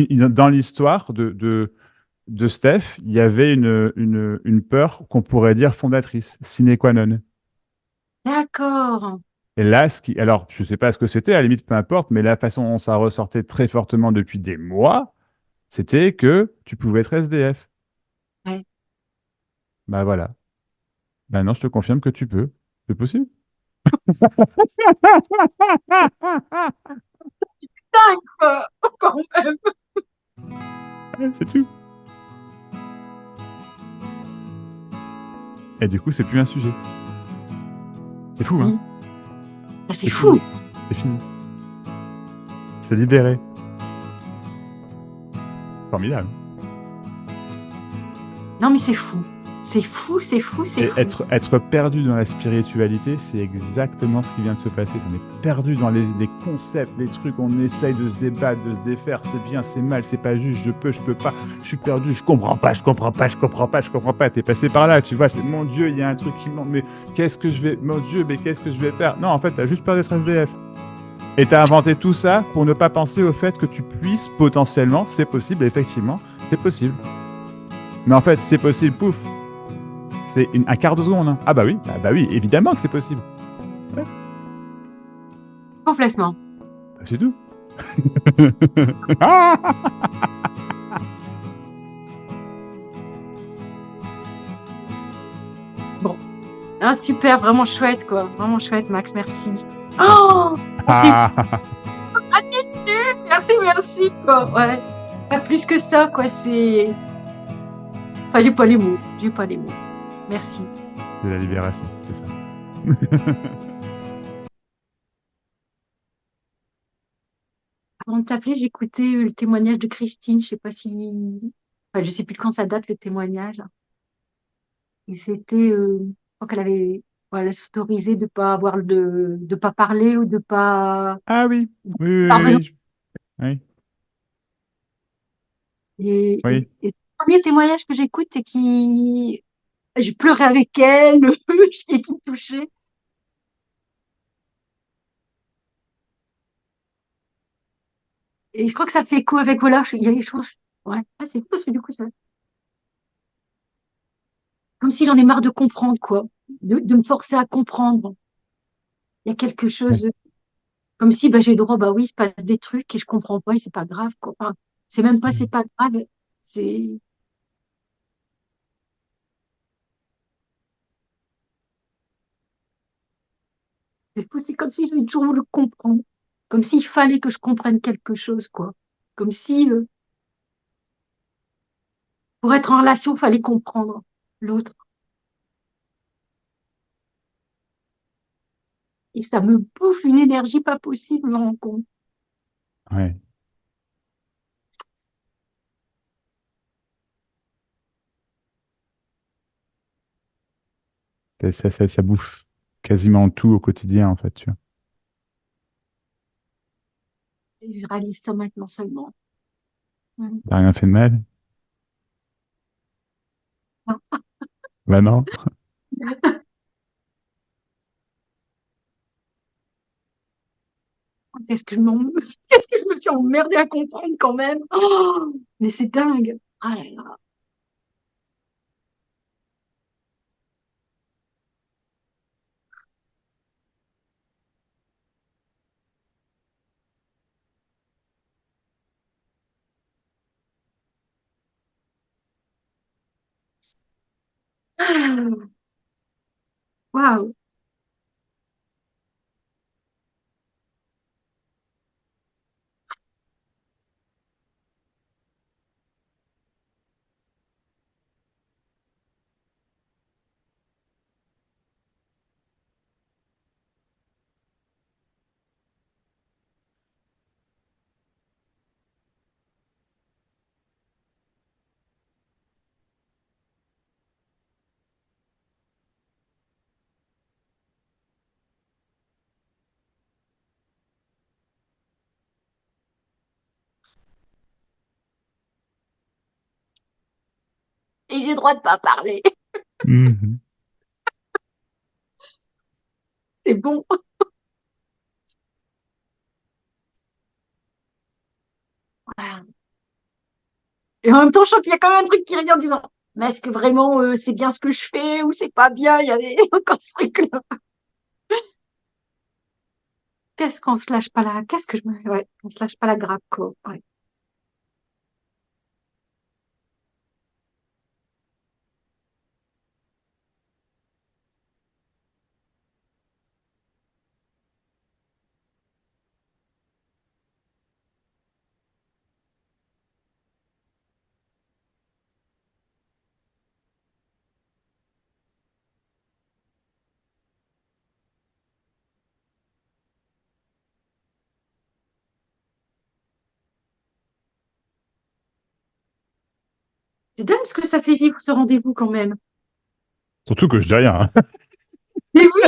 dans l'histoire de Steph, il y avait une peur qu'on pourrait dire fondatrice, sine qua non. D'accord. Et là, alors, je ne sais pas ce que c'était, à la limite, peu importe, mais la façon dont ça ressortait très fortement depuis des mois, c'était que tu pouvais être SDF. Ouais. Bah voilà. Maintenant, je te confirme que tu peux. C'est possible. Dingue, quoi, quand même. C'est tout. Et du coup, c'est plus un sujet. C'est fou, hein? Oui. Ah, c'est C'est fou. fou. C'est fini. C'est libéré. Formidable. Non, mais c'est fou. C'est fou, c'est fou, c'est Et fou. être perdu dans la spiritualité, c'est exactement ce qui vient de se passer. On est perdu dans les concepts, les trucs, on essaye de se débattre, de se défaire, c'est bien, c'est mal, c'est pas juste, je peux pas, je suis perdu, je comprends pas, je comprends pas, je comprends pas, je comprends pas. T'es passé par là, tu vois, mon Dieu, il y a un truc qui me manque, mais qu'est-ce que je vais, mon Dieu, mais qu'est-ce que je vais faire? Non, en fait, t'as juste peur d'être SDF. Et t'as inventé tout ça pour ne pas penser au fait que tu puisses potentiellement, c'est possible, effectivement, c'est possible. Mais en fait, c'est possible, pouf, c'est un quart de seconde, hein. Ah bah oui, évidemment que c'est possible. Ouais, Complètement. bah, c'est tout. Ah. Bon. Ah, super, vraiment chouette, quoi. Vraiment chouette, Max, merci. Je t'en prie. Oh! Ah, c'est Ah. merci, merci, quoi. Ouais. Pas plus que ça, quoi. C'est. Enfin, j'ai pas les mots. J'ai pas les mots. Merci. C'est la libération, c'est ça. Avant de t'appeler, j'écoutais le témoignage de Christine. Je sais pas si. Enfin, je sais plus de quand ça date, le témoignage. Et c'était. Je crois qu'elle avait. Voilà, s'autoriser de pas avoir de pas parler ou de pas. Ah oui, oui, Par oui, besoin. oui, oui, Et oui. le premier témoignage que j'écoute, c'est qui. Je pleurais avec elle, et qui me touchait. Et je crois que ça fait écho avec voilà, il y a des choses. Ouais, ah, c'est cool parce que du coup, ça. Comme si j'en ai marre de comprendre, quoi. De me forcer à comprendre. Il y a quelque Ouais. chose. Comme si bah, j'ai le droit, bah oui, il se passe des trucs et je comprends pas et c'est pas grave, quoi. Enfin, c'est même pas, c'est pas grave. C'est c'est comme si j'avais toujours voulu comprendre. Comme s'il fallait que je comprenne quelque chose, quoi. Comme si, pour être en relation, il fallait comprendre l'autre. Et ça me bouffe une énergie pas possible, je me rends compte. Ouais. Ça bouffe quasiment tout au quotidien, en fait, tu vois. Et je réalise ça maintenant seulement. Mm. T'as rien fait de mal? Bah non. Qu'est-ce que je qu'est-ce que je me suis emmerdée à comprendre quand même. Oh, mais c'est dingue. Ah là là. Ah, waouh. Et j'ai le droit de pas parler. Mhm. C'est bon. Voilà. Et en même temps, je sens qu'il y a quand même un truc qui revient en disant, mais est-ce que vraiment c'est bien ce que je fais ou c'est pas bien? Il y a encore ce truc-là. Qu'est-ce qu'on se lâche pas là? Qu'est-ce que je me... Ouais, on se lâche pas la grappe, quoi. Ouais. C'est dingue ce que ça fait vivre ce rendez-vous quand même. Surtout que je dis rien. Mais oui,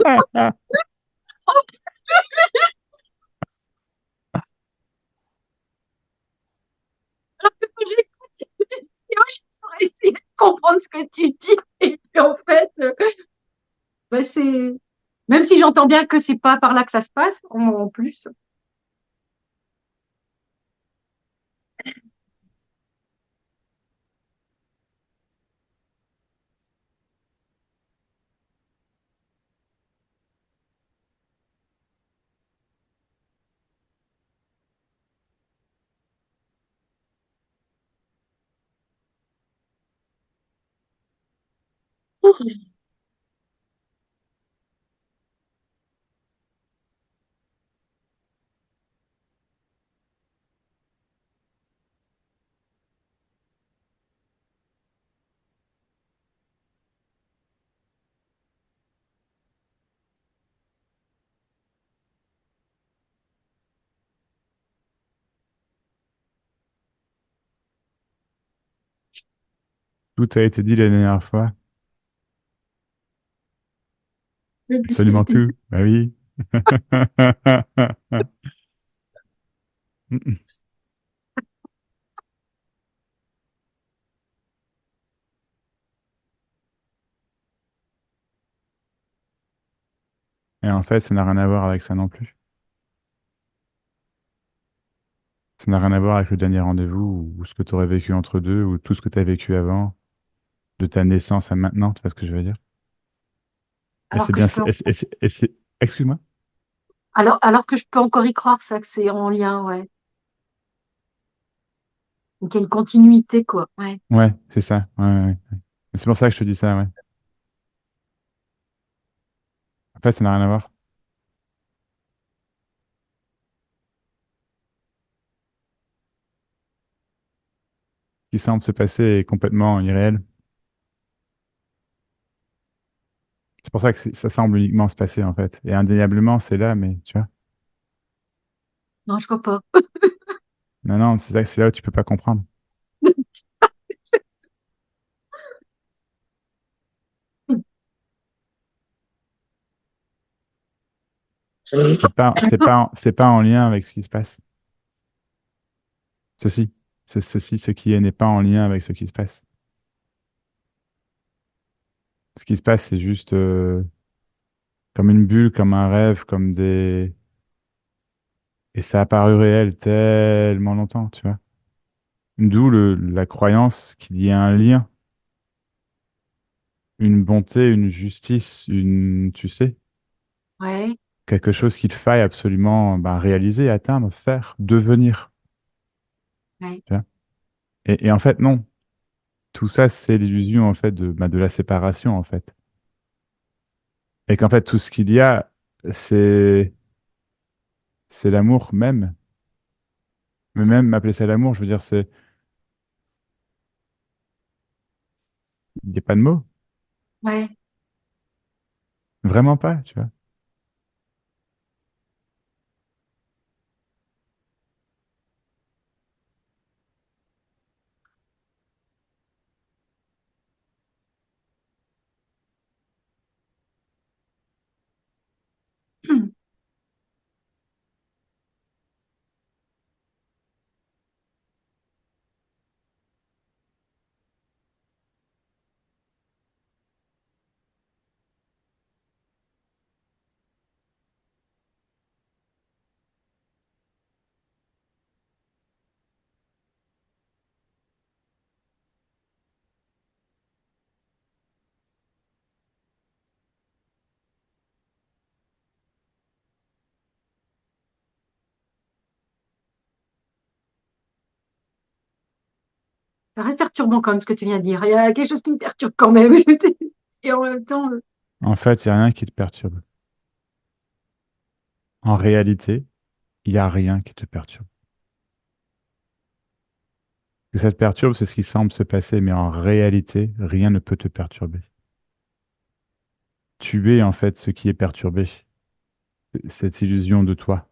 Hein. alors que quand j'écoute cette vidéo, je pourrais essayer de comprendre ce que tu dis. Et puis en fait, bah, c'est... Même si j'entends bien que c'est pas par là que ça se passe, en plus. Tout a été dit la dernière fois. Le plus qu'il a Absolument été tout. Bah oui. Et en fait, ça n'a rien à voir avec ça non plus. Ça n'a rien à voir avec le dernier rendez-vous ou ce que tu aurais vécu entre deux ou tout ce que tu as vécu avant, de ta naissance à maintenant, tu vois ce que je veux dire? Et alors c'est que bien. je peux, Excuse-moi? alors que je peux encore y croire, ça, que c'est en lien, ouais. Donc, il y a une continuité, quoi. Ouais. Ouais, c'est ça. Ouais, ouais, ouais. C'est pour ça que je te dis ça, ouais. En fait, ça n'a rien à voir. Ce qui semble se passer est complètement irréel. C'est pour ça que ça semble uniquement se passer, en fait. Et indéniablement, c'est là, mais tu vois. Non, je crois pas. Non, non, c'est là où tu peux pas comprendre. C'est pas en lien avec ce qui se passe. Ceci. C'est ceci, ce qui est n'est pas en lien avec ce qui se passe. Ce qui se passe, c'est juste comme une bulle, comme un rêve, comme des... Et ça a paru réel tellement longtemps, tu vois. D'où la croyance qu'il y a un lien, une bonté, une justice, tu sais, Ouais, quelque chose qu'il faille absolument ben, réaliser, atteindre, faire, devenir, ouais, tu vois. Et en fait, non. Tout ça, c'est l'illusion, en fait, de la séparation, en fait. Et qu'en fait, tout ce qu'il y a, c'est, c'est l'amour même. Mais même appeler ça l'amour, je veux dire, il n'y a pas de mots. ouais. Vraiment pas, tu vois. Ça reste perturbant quand même ce que tu viens de dire. Il y a quelque chose qui me perturbe quand même. Et en même temps, En fait, il n'y a rien qui te perturbe. En réalité, il n'y a rien qui te perturbe. Ce que ça te perturbe, c'est ce qui semble se passer, mais en réalité, rien ne peut te perturber. Tu es en fait ce qui est perturbé, cette illusion de toi.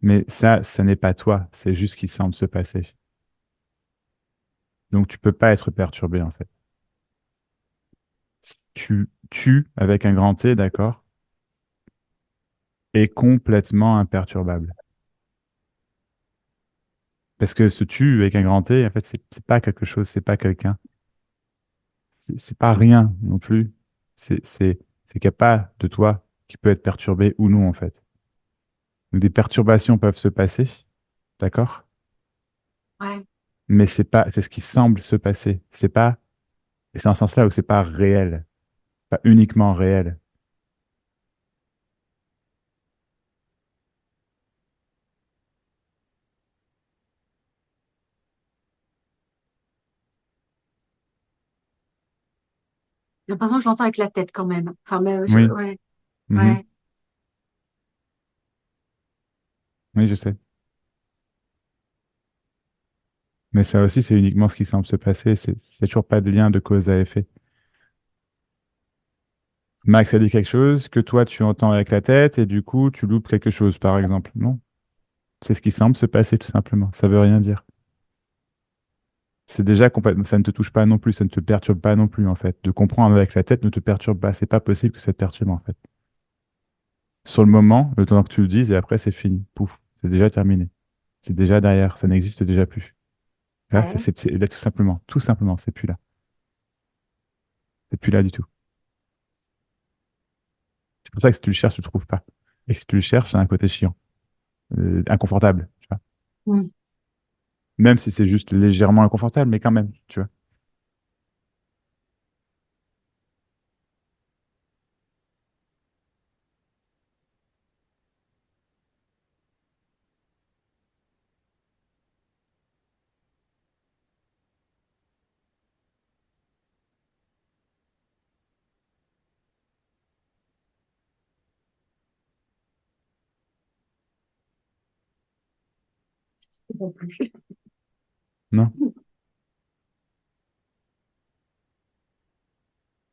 Mais ça n'est pas toi, c'est juste ce qui semble se passer. Donc tu peux pas être perturbé en fait. Tu, avec un grand T, d'accord, est complètement imperturbable. Parce que ce tu avec un grand T, en fait, c'est pas quelque chose, c'est pas quelqu'un. C'est pas rien non plus. C'est qu'il n'y a pas de toi qui peut être perturbé ou non, en fait. Donc, des perturbations peuvent se passer, d'accord? ouais. Mais c'est ce qui semble se passer. C'est pas, et c'est en ce sens-là où c'est pas réel, pas uniquement réel. J'ai l'impression que je l'entends avec la tête quand même. Enfin, mais Oui, ouais, mhm. ouais. Oui, je sais. Mais ça aussi, c'est uniquement ce qui semble se passer. C'est toujours pas de lien de cause à effet. Max a dit quelque chose que toi, tu entends avec la tête et du coup, tu loupes quelque chose, par exemple. Non, c'est ce qui semble se passer, tout simplement. Ça veut rien dire. C'est déjà complètement, ça ne te touche pas non plus, ça ne te perturbe pas non plus, en fait. De comprendre avec la tête ne te perturbe pas. C'est pas possible que ça te perturbe, en fait. Sur le moment, le temps que tu le dises et après, c'est fini. Pouf, c'est déjà terminé. C'est déjà derrière, ça n'existe déjà plus. Là, Ouais. là, tout simplement, c'est plus là. C'est plus là du tout. C'est pour ça que si tu le cherches, tu le trouves pas. Et si tu le cherches, c'est un côté chiant, inconfortable, tu vois. Mm. Même si c'est juste légèrement inconfortable, mais quand même, tu vois. Non plus. Non,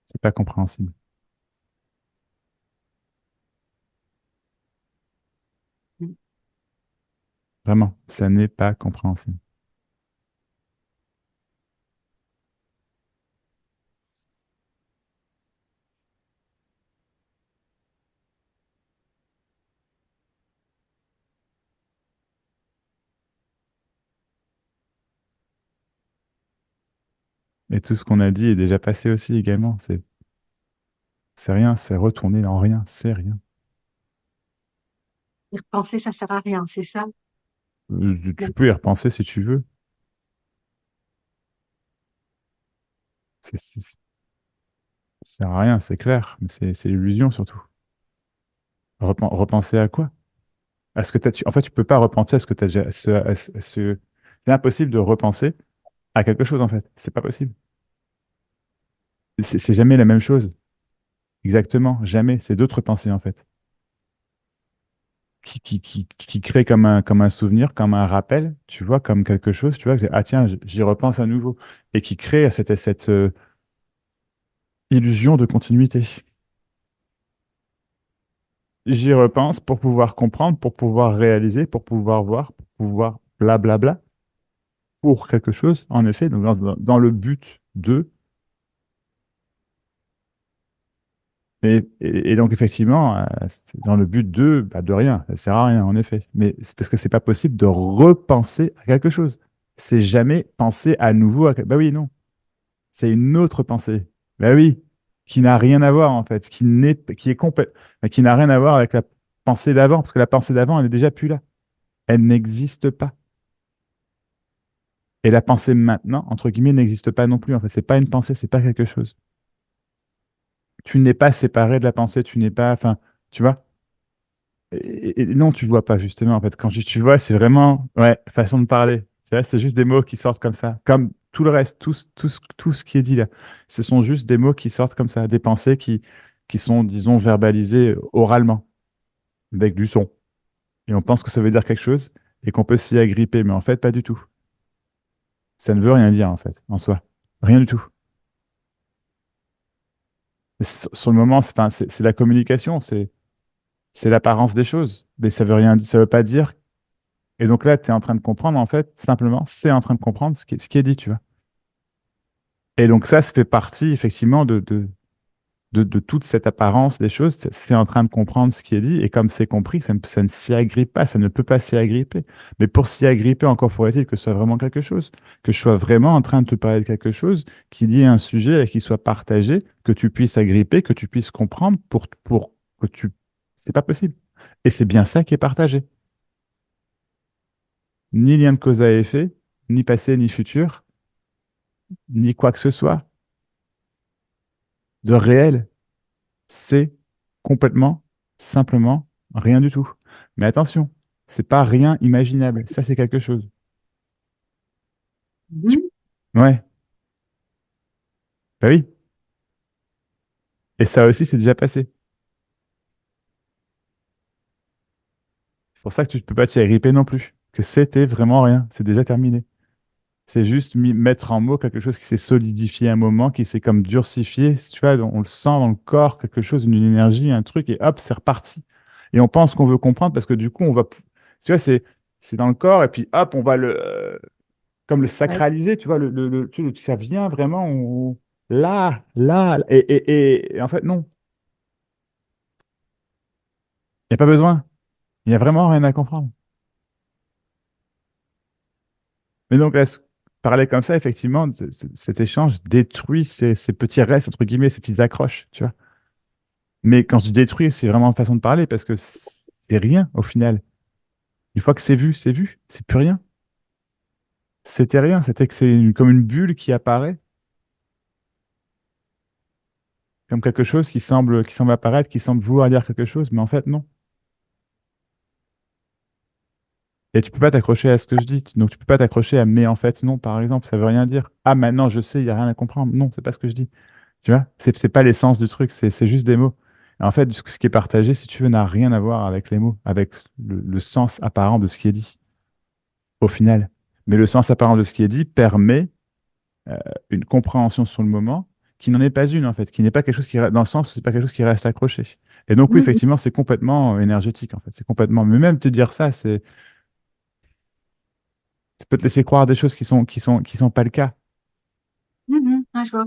c'est pas compréhensible. Mm. Vraiment, ça n'est pas compréhensible. Et tout ce qu'on a dit est déjà passé aussi également. C'est rien, c'est retourné en rien, c'est rien. Y repenser, ça sert à rien, c'est ça? Tu peux y repenser si tu veux. Ça sert à rien, c'est clair. Mais c'est l'illusion surtout. Repenser à quoi? À ce que en fait, tu peux pas repenser à ce que tu as déjà. C'est impossible de repenser à quelque chose, en fait. C'est pas possible. C'est jamais la même chose. Exactement, jamais. C'est d'autres pensées, en fait. Qui créent comme un souvenir, comme un rappel, tu vois, comme quelque chose, tu vois, ah tiens, j'y repense à nouveau. Et qui crée cette illusion de continuité. J'y repense pour pouvoir comprendre, pour pouvoir réaliser, pour pouvoir voir, pour pouvoir blablabla, pour quelque chose, en effet, donc dans le but de. Et donc, effectivement, c'est dans le but de, bah, de rien, ça sert à rien, en effet. Mais c'est parce que c'est pas possible de repenser à quelque chose. C'est jamais penser à nouveau à. Bah oui, non. C'est une autre pensée. Bah oui, qui n'a rien à voir, en fait, qui est qui n'a rien à voir avec la pensée d'avant, parce que la pensée d'avant, elle n'est déjà plus là. Elle n'existe pas. Et la pensée maintenant, entre guillemets, n'existe pas non plus. En fait, c'est pas une pensée, c'est pas quelque chose. Tu n'es pas séparé de la pensée, tu n'es pas, enfin, tu vois. Et non, tu le vois pas justement. En fait, quand je dis tu le vois, c'est vraiment, ouais, façon de parler. vois, c'est juste des mots qui sortent comme ça. Comme tout le reste, tout ce qui est dit là. Ce sont juste des mots qui sortent comme ça, des pensées qui sont, disons, verbalisées oralement, avec du son. Et on pense que ça veut dire quelque chose et qu'on peut s'y agripper, mais en fait, pas du tout. Ça ne veut rien dire, en fait, en soi. Rien du tout. Sur le moment, enfin, c'est la communication, c'est l'apparence des choses. Mais ça veut rien, ça veut pas dire. Et donc là, tu es en train de comprendre, en fait, simplement, c'est en train de comprendre ce qui est dit, tu vois. Et donc ça fait partie, effectivement, de toute cette apparence des choses. C'est en train de comprendre ce qui est dit. Et comme c'est compris, ça ne s'y agrippe pas, ça ne peut pas s'y agripper. Mais pour s'y agripper, encore faudrait-il que ce soit vraiment quelque chose, que je sois vraiment en train de te parler de quelque chose, qu'il y ait un sujet et qu'il soit partagé, que tu puisses agripper, que tu puisses comprendre pour que tu... C'est pas possible. Et c'est bien ça qui est partagé. Ni lien de cause à effet, ni passé, ni futur, ni quoi que ce soit de réel. C'est complètement, simplement rien du tout. Mais attention, c'est pas rien imaginable. Ça, c'est quelque chose. Tu- Mhm. Ouais, bah oui. Et ça aussi, c'est déjà passé. C'est pour ça que tu ne peux pas t'y agripper non plus. Que c'était vraiment rien. C'est déjà terminé. C'est juste mettre en mots quelque chose qui s'est solidifié un moment, qui s'est comme durcifié. Tu vois, on le sent dans le corps, quelque chose, une énergie, un truc, et hop, c'est reparti. Et on pense qu'on veut comprendre parce que du coup, tu vois, c'est dans le corps, et puis hop, on va comme le Ouais. sacraliser, tu vois, ça vient vraiment là, et en fait, non, il n'y a pas besoin, il n'y a vraiment rien à comprendre. Mais donc, là, parler comme ça, effectivement, cet échange détruit ces petits restes, entre guillemets, ces petites accroches, tu vois. Mais quand je dis détruire, c'est vraiment une façon de parler parce que c'est rien au final. Une fois que c'est vu, c'est plus rien. C'était rien, c'était que comme une bulle qui apparaît, comme quelque chose qui semble apparaître, qui semble vouloir dire quelque chose, mais en fait, non. Et tu peux pas t'accrocher à ce que je dis. Donc tu peux pas t'accrocher à mais en fait non, par exemple. Ça veut rien dire. Ah maintenant je sais, il y a rien à comprendre. Non, c'est pas ce que je dis. Tu vois? C'est pas l'essence du truc, c'est juste des mots. Et en fait, ce qui est partagé, si tu veux, n'a rien à voir avec les mots, avec le sens apparent de ce qui est dit, au final. Mais le sens apparent de ce qui est dit permet une compréhension sur le moment qui n'en est pas une, en fait, qui n'est pas quelque chose dans le sens où c'est pas quelque chose qui reste accroché. Et donc oui, Mhm. effectivement, c'est complètement énergétique, en fait. C'est complètement. Mais même te dire ça, ça peut te laisser croire des choses qui sont pas le cas. Mhm. Ah, je vois.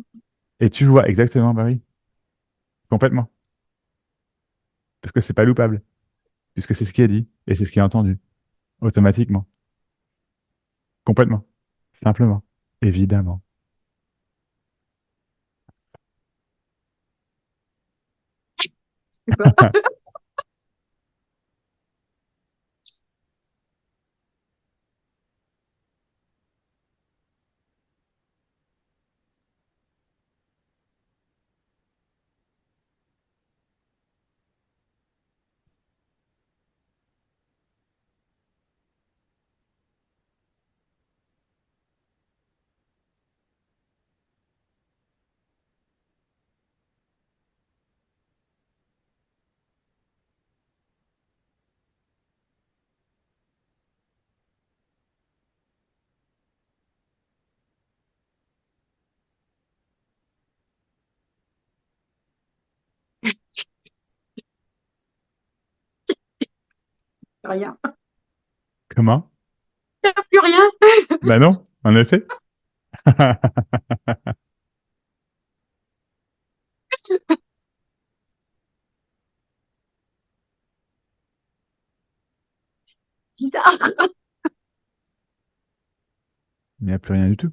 Et tu vois exactement, bah oui, complètement. Parce que c'est pas loupable, puisque c'est ce qui est dit et c'est ce qui est entendu, automatiquement, complètement, simplement, évidemment. Je sais pas. Rien. Comment? Il n'y a plus rien. Bah non, en effet. Bizarre. Il n'y a plus rien du tout.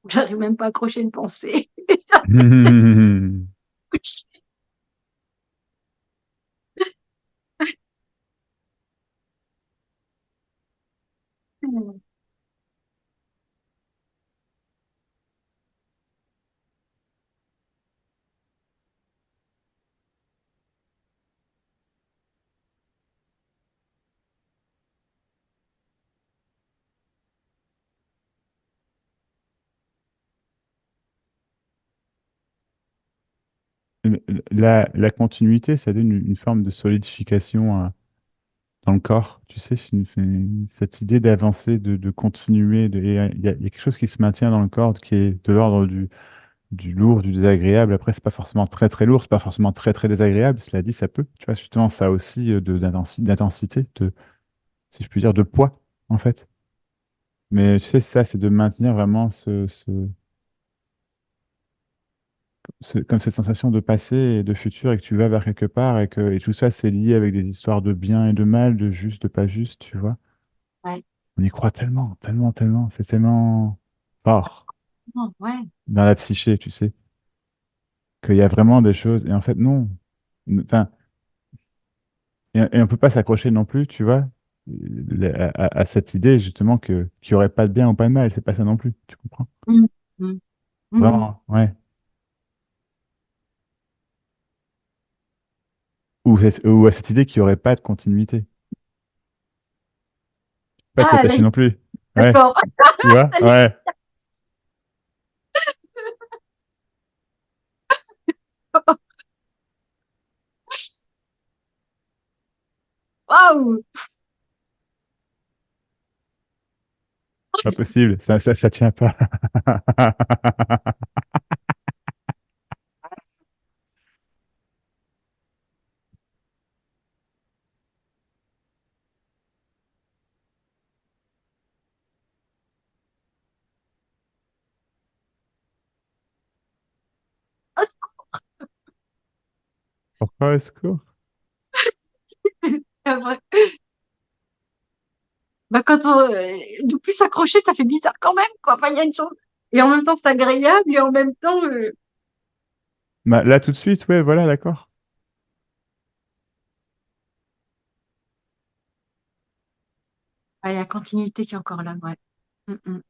J'arrive même pas à accrocher une pensée. La continuité, ça donne une forme de solidification dans le corps, tu sais, cette idée d'avancer, de continuer, il y a quelque chose qui se maintient dans le corps qui est de l'ordre du lourd, du désagréable. Après, c'est pas forcément très très lourd, c'est pas forcément très très désagréable. Cela dit, ça peut. Tu vois, justement, ça aussi d'intensité, si je puis dire, de poids, en fait. Mais tu sais, ça, c'est de maintenir vraiment comme cette sensation de passé et de futur et que tu vas vers quelque part et tout ça, c'est lié avec des histoires de bien et de mal, de juste, de pas juste, tu vois. Ouais. On y croit tellement, tellement, tellement. C'est tellement fort Oh, ouais. dans la psyché, tu sais, qu'il y a vraiment des choses. Et en fait, non. Enfin, et on peut pas s'accrocher non plus, tu vois, à cette idée justement qu'il n'y aurait pas de bien ou pas de mal. C'est pas ça non plus, tu comprends? Mm, mm, mhm. Vraiment, ouais. Ou à cette idée qu'il n'y aurait pas de continuité. Pas de Ah, là, s'attacher non plus. Ouais, d'accord. tu vois? Ouais. Waouh! Pas possible, ça tient pas. Pourquoi est-ce que... C'est vrai. Bah, quand on, de plus s'accrocher, ça fait bizarre quand même, quoi. Enfin, il y a une chose. Et en même temps, c'est agréable, et en même temps, Bah, là, tout de suite, ouais, voilà, d'accord. il y a la continuité qui est encore là, ouais. Mm, mm.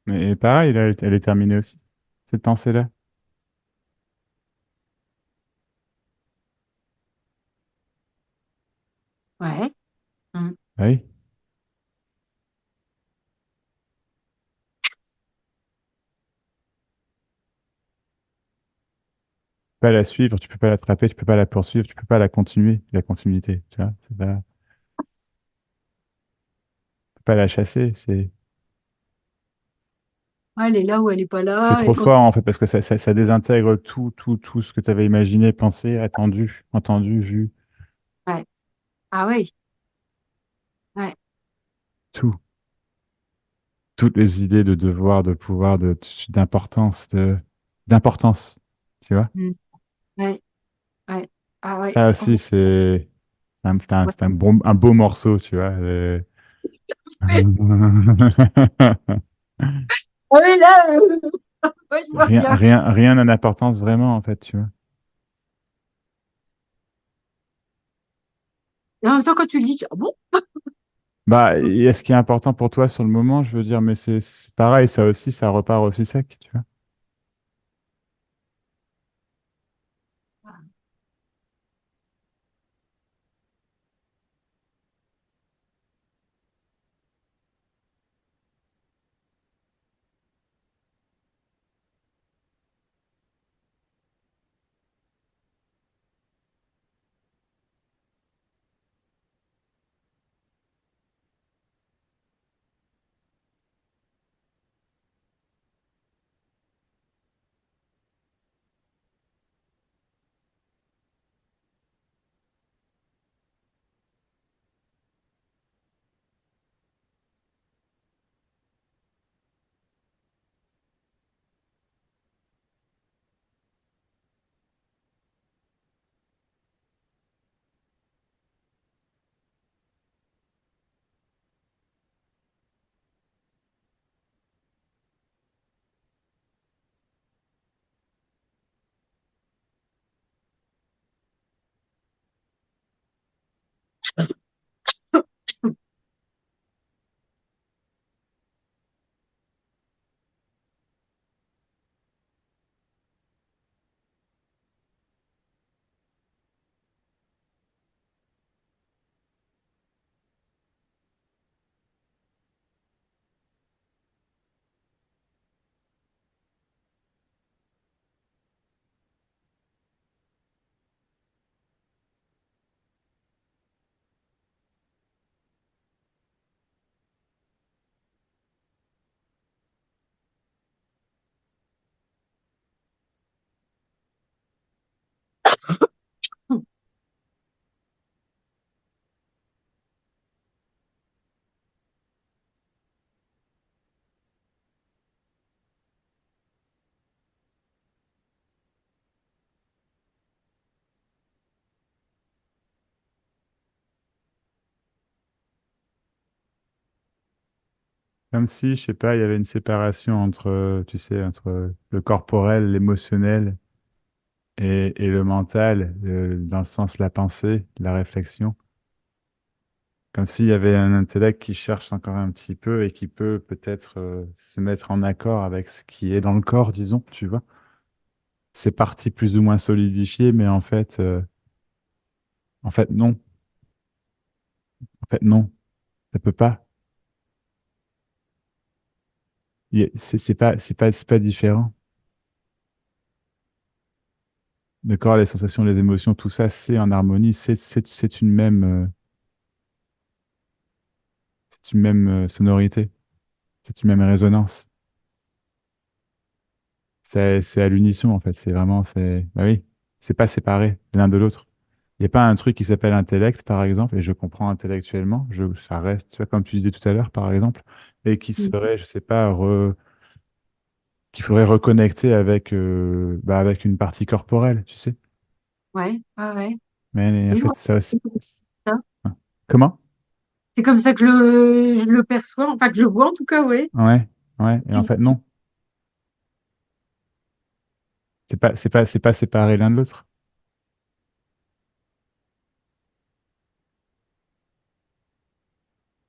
Mais pareil, là, elle est terminée aussi, cette pensée-là. Ouais. Mm. Ah oui. Tu peux pas la suivre, tu peux pas l'attraper, tu peux pas la poursuivre, tu peux pas la continuer, la continuité, tu vois. Tu peux pas la chasser, Ouais, elle est là ou elle est pas c'est là. trop fort, en fait, parce que ça désintègre tout ce que tu avais imaginé, pensé, attendu, entendu, vu, Ouais. Ah oui. Ouais. tout. Toutes les idées de devoir, de pouvoir, d'importance, d'importance, tu vois. Mm. Ouais. Ouais. Ah ouais. Ça Oh, aussi, ouais. un beau morceau, tu vois. Ah oui, là, ouais, je vois bien. Rien n'a d'importance vraiment, en fait, tu vois. Et en même temps, quand tu le dis, ah bon? Bah, et ce qui est important pour toi sur le moment, je veux dire, mais c'est pareil, ça aussi, ça repart aussi sec, tu vois. Comme si, je sais pas, il y avait une séparation entre, tu sais, entre le corporel, l'émotionnel et le mental, dans le sens la pensée, la réflexion. Comme s'il y avait un intellect qui cherche encore un petit peu et qui peut peut-être se mettre en accord avec ce qui est dans le corps, disons, tu vois. C'est parti plus ou moins solidifié, mais en fait non, en fait non, ça peut pas. C'est pas différent. Le corps, les sensations, les émotions, tout ça, c'est en harmonie, c'est une même sonorité, c'est une même résonance. C'est à l'unisson, en fait. C'est vraiment, bah oui, c'est pas séparé l'un de l'autre. Il n'y a pas un truc qui s'appelle intellect, par exemple, et je comprends intellectuellement, ça reste, tu vois, comme tu disais tout à l'heure, par exemple, et qui Mm. serait, je sais pas, qu'il faudrait reconnecter avec, bah, avec une partie corporelle, tu sais. Ouais, ouais, ouais. Mais en Si, je fait, vois ça aussi. ça. Comment? C'est comme ça que je le perçois, enfin que je le vois en tout cas, ouais. Ouais, ouais, et en Tu- fait, non. C'est pas séparé l'un de l'autre.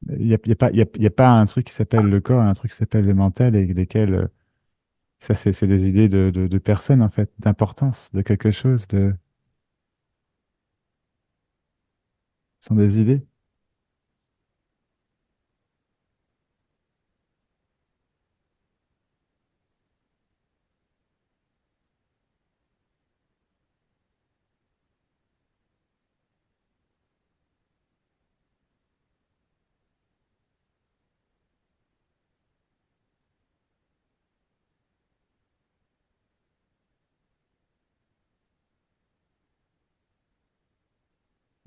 Il y a pas un truc qui s'appelle le corps et un truc qui s'appelle le mental et lesquels, ça, c'est des idées de personnes, en fait, d'importance, de quelque chose, ce sont des idées.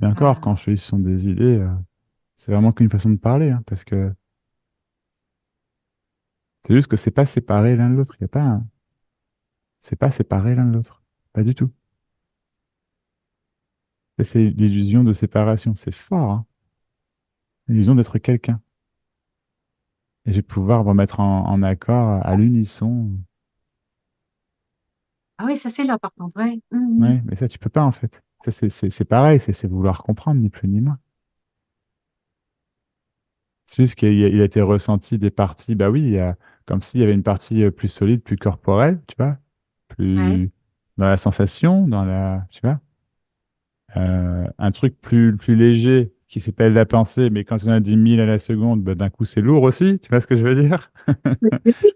Et encore, euh, quand je dis ce sont des idées, c'est vraiment qu'une façon de parler, hein, parce que c'est juste que c'est pas séparé l'un de l'autre. Il y a pas c'est pas séparé l'un de l'autre. Pas du tout. Et c'est l'illusion de séparation. C'est fort, hein. L'illusion d'être quelqu'un. Et je vais pouvoir me mettre en accord à l'unisson. Ah oui, ça c'est là par contre, ouais. Mhm. Ouais, mais ça, tu peux pas, en fait. Ça, c'est pareil, c'est vouloir comprendre, ni plus ni moins. C'est juste qu'il a été ressenti des parties, bah oui, comme s'il y avait une partie plus solide, plus corporelle, tu vois, Ouais, plus dans la sensation, tu vois, un truc plus léger qui s'appelle la pensée, mais quand on a 10 000 à la seconde, bah, d'un coup c'est lourd aussi, tu vois ce que je veux dire?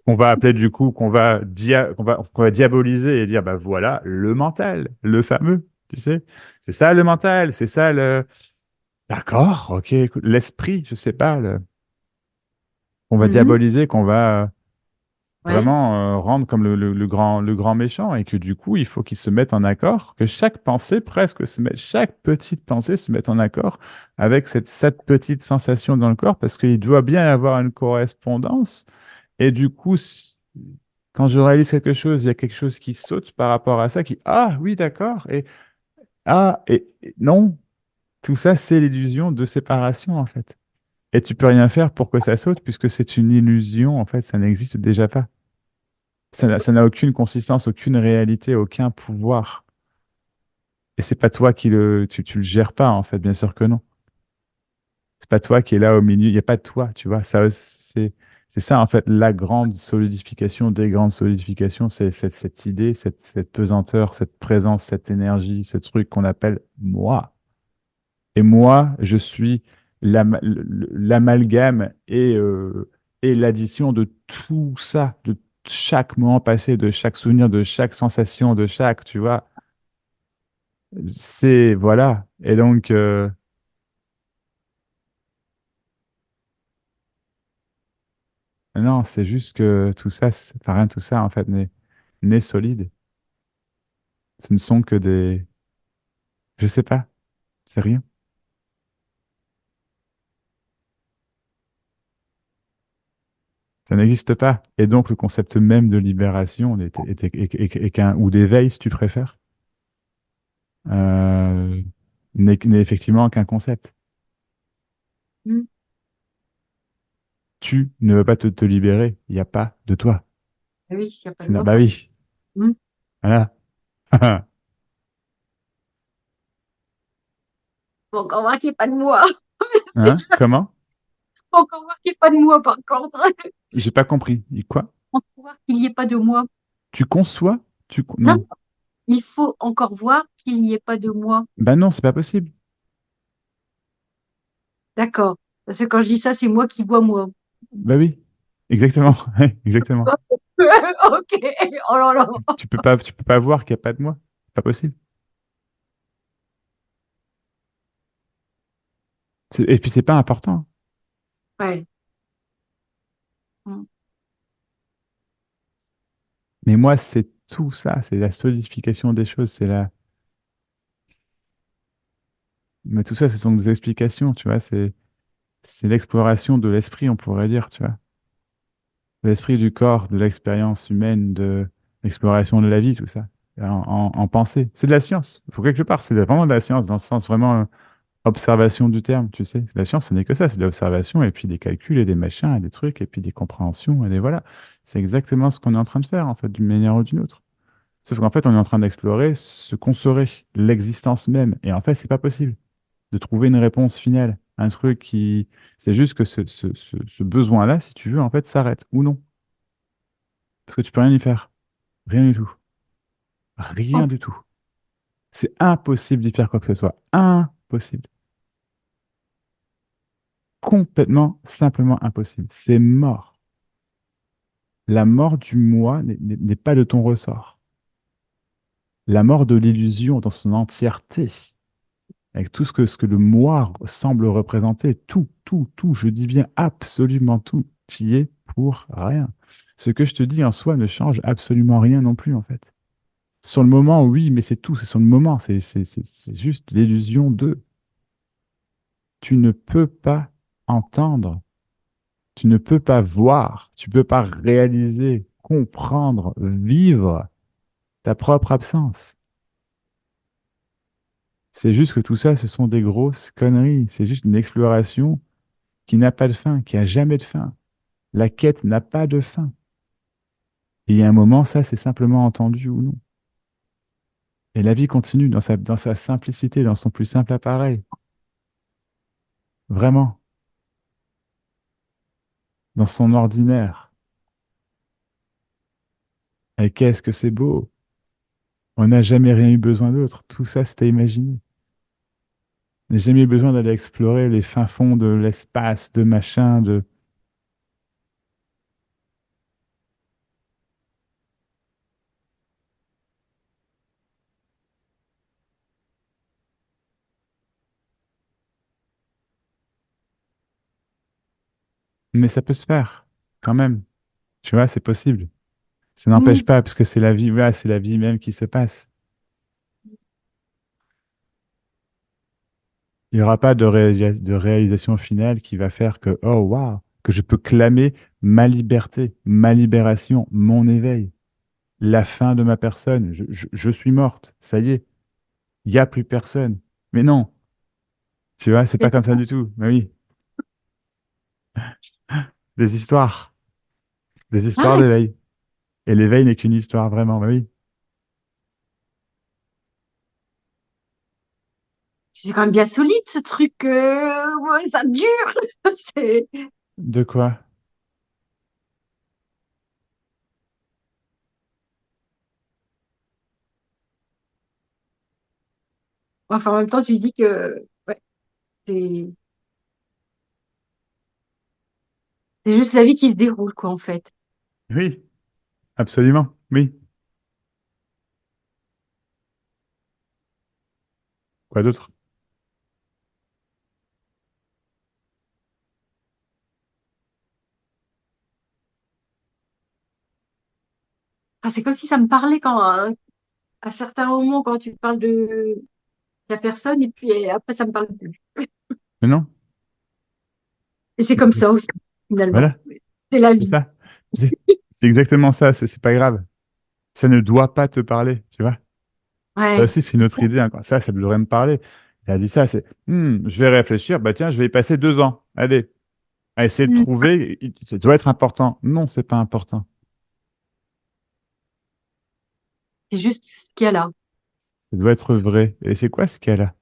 On va appeler du coup, qu'on va diaboliser et dire, bah voilà, le mental, le fameux, tu sais, c'est ça le mental, c'est ça le... D'accord, ok, écoute, l'esprit, je sais pas, qu'on va mhm, diaboliser, qu'on va ouais, vraiment rendre comme le grand méchant et que du coup, il faut qu'ils se mettent en accord, que chaque pensée presque chaque petite pensée se mette en accord avec cette petite sensation dans le corps parce qu'il doit bien y avoir une correspondance. Et du coup, quand je réalise quelque chose, il y a quelque chose qui saute par rapport à ça, ah oui, d'accord, et non, tout ça, c'est l'illusion de séparation en fait. Et tu peux rien faire pour que ça saute puisque c'est une illusion, en fait, ça n'existe déjà pas. Ça n'a aucune consistance, aucune réalité, aucun pouvoir. Et c'est pas toi tu le gères pas, en fait, bien sûr que non. C'est pas toi qui est là au milieu, il n'y a pas de toi, tu vois. C'est ça, en fait, la grande solidification des grandes solidifications, c'est cette idée, cette pesanteur, cette présence, cette énergie, ce truc qu'on appelle moi. Et moi, je suis l'amalgame et l'addition de tout ça, de chaque moment passé, de chaque souvenir, de chaque sensation, de chaque, tu vois. Voilà. Et donc, non, c'est juste que tout ça, enfin, rien de tout ça, en fait, n'est solide. Ce ne sont que je sais pas, c'est rien. Ça n'existe pas. Et donc, le concept même de libération ou d'éveil, si tu préfères, euh, n'est effectivement qu'un concept. mhm. Tu ne veux pas te libérer, il n'y a pas de toi. Ah oui, il n'y a pas de moi, Bah quoi. oui, Mhm. voilà. Faut encore voir qu'il n'y ait pas de moi. Hein? Comment? Faut encore voir qu'il n'y ait pas de moi, par contre. J'ai pas compris. Quoi? Faut voir qu'il n'y ait pas de moi. Tu conçois? Non, Non. il faut encore voir qu'il n'y ait pas de moi. Bah non, c'est pas possible. D'accord. Parce que quand je dis ça, c'est moi qui vois moi. Bah oui, exactement. Exactement. Ok. Oh là là. Tu peux pas voir qu'il n'y a pas de moi. C'est pas possible. Et puis c'est pas important. Ouais. Mm. Mais moi, c'est tout ça. C'est la solidification des choses. Mais tout ça, ce sont des explications, tu vois. C'est l'exploration de l'esprit, on pourrait dire, tu vois. L'esprit du corps, de l'expérience humaine, de l'exploration de la vie, tout ça, en pensée. C'est de la science. Il faut quelque part, vraiment de la science, dans le sens vraiment observation du terme, tu sais. La science, ce n'est que ça, c'est de l'observation, et puis des calculs, et des machins, et des trucs, et puis des compréhensions, et des voilà. C'est exactement ce qu'on est en train de faire, en fait, d'une manière ou d'une autre. Sauf qu'en fait, on est en train d'explorer ce qu'on serait, l'existence même. Et en fait, c'est pas possible de trouver une réponse finale. Un truc qui... C'est juste que ce besoin-là, si tu veux, en fait, s'arrête, ou non. Parce que tu peux rien y faire. Rien du tout. Rien du tout. C'est impossible d'y faire quoi que ce soit. Impossible. Complètement, simplement impossible. C'est mort. La mort du moi n'est pas de ton ressort. La mort de l'illusion dans son entièreté, avec tout ce que le moi semble représenter, tout, je dis bien absolument tout, qui est pour rien. Ce que je te dis en soi ne change absolument rien non plus, en fait. Sur le moment, oui, mais c'est tout, c'est sur le moment, c'est juste l'illusion de. Tu ne peux pas entendre, tu ne peux pas voir, tu ne peux pas réaliser, comprendre, vivre ta propre absence. C'est juste que tout ça, ce sont des grosses conneries. C'est juste une exploration qui n'a pas de fin, qui a jamais de fin. La quête n'a pas de fin. Et il y a un moment, ça, c'est simplement entendu ou non. Et la vie continue dans sa simplicité, dans son plus simple appareil. Vraiment. dans son ordinaire. Et qu'est-ce que c'est beau! On n'a jamais rien eu besoin d'autre. Tout ça, c'était imaginé. On n'a jamais eu besoin d'aller explorer les fins fonds de l'espace, de machin, de... Mais ça peut se faire, quand même. Tu vois, c'est possible. Ça n'empêche Mm. pas, parce que c'est la vie, voilà, c'est la vie même qui se passe. Il n'y aura pas de réalisation finale qui va faire que, oh, waouh, que je peux clamer ma liberté, ma libération, mon éveil, la fin de ma personne. Je suis morte, ça y est, il n'y a plus personne. Mais non, tu vois, c'est pas comme ça du tout. Mais oui, des histoires, des histoires Ah, d'éveil. Et l'éveil n'est qu'une histoire, vraiment, mais oui. c'est quand même bien solide ce truc. Ouais, ça dure. C'est... De quoi? Enfin, en même temps, tu dis que ouais, c'est c'est juste la vie qui se déroule, quoi, en fait. Oui, absolument, oui. Quoi d'autre? Ah, c'est comme si ça me parlait quand, à certains moments, quand tu parles de la personne, et puis après, ça me parle plus. Mais non. Et c'est comme ça aussi, finalement. Voilà, C'est la c'est vie. ça. C'est exactement ça, c'est pas grave. Ça ne doit pas te parler, tu vois. Ça Ouais, aussi, c'est une c'est autre ça. idée, hein, quoi. Ça devrait me parler. Il a dit ça, c'est je vais réfléchir, bah tiens, je vais y passer 2 ans. Allez, à essayer de Mm. trouver, ça doit être important. Non, c'est pas important. C'est juste ce qu'il y a là. Ça doit être vrai. Et c'est quoi ce qu'elle a?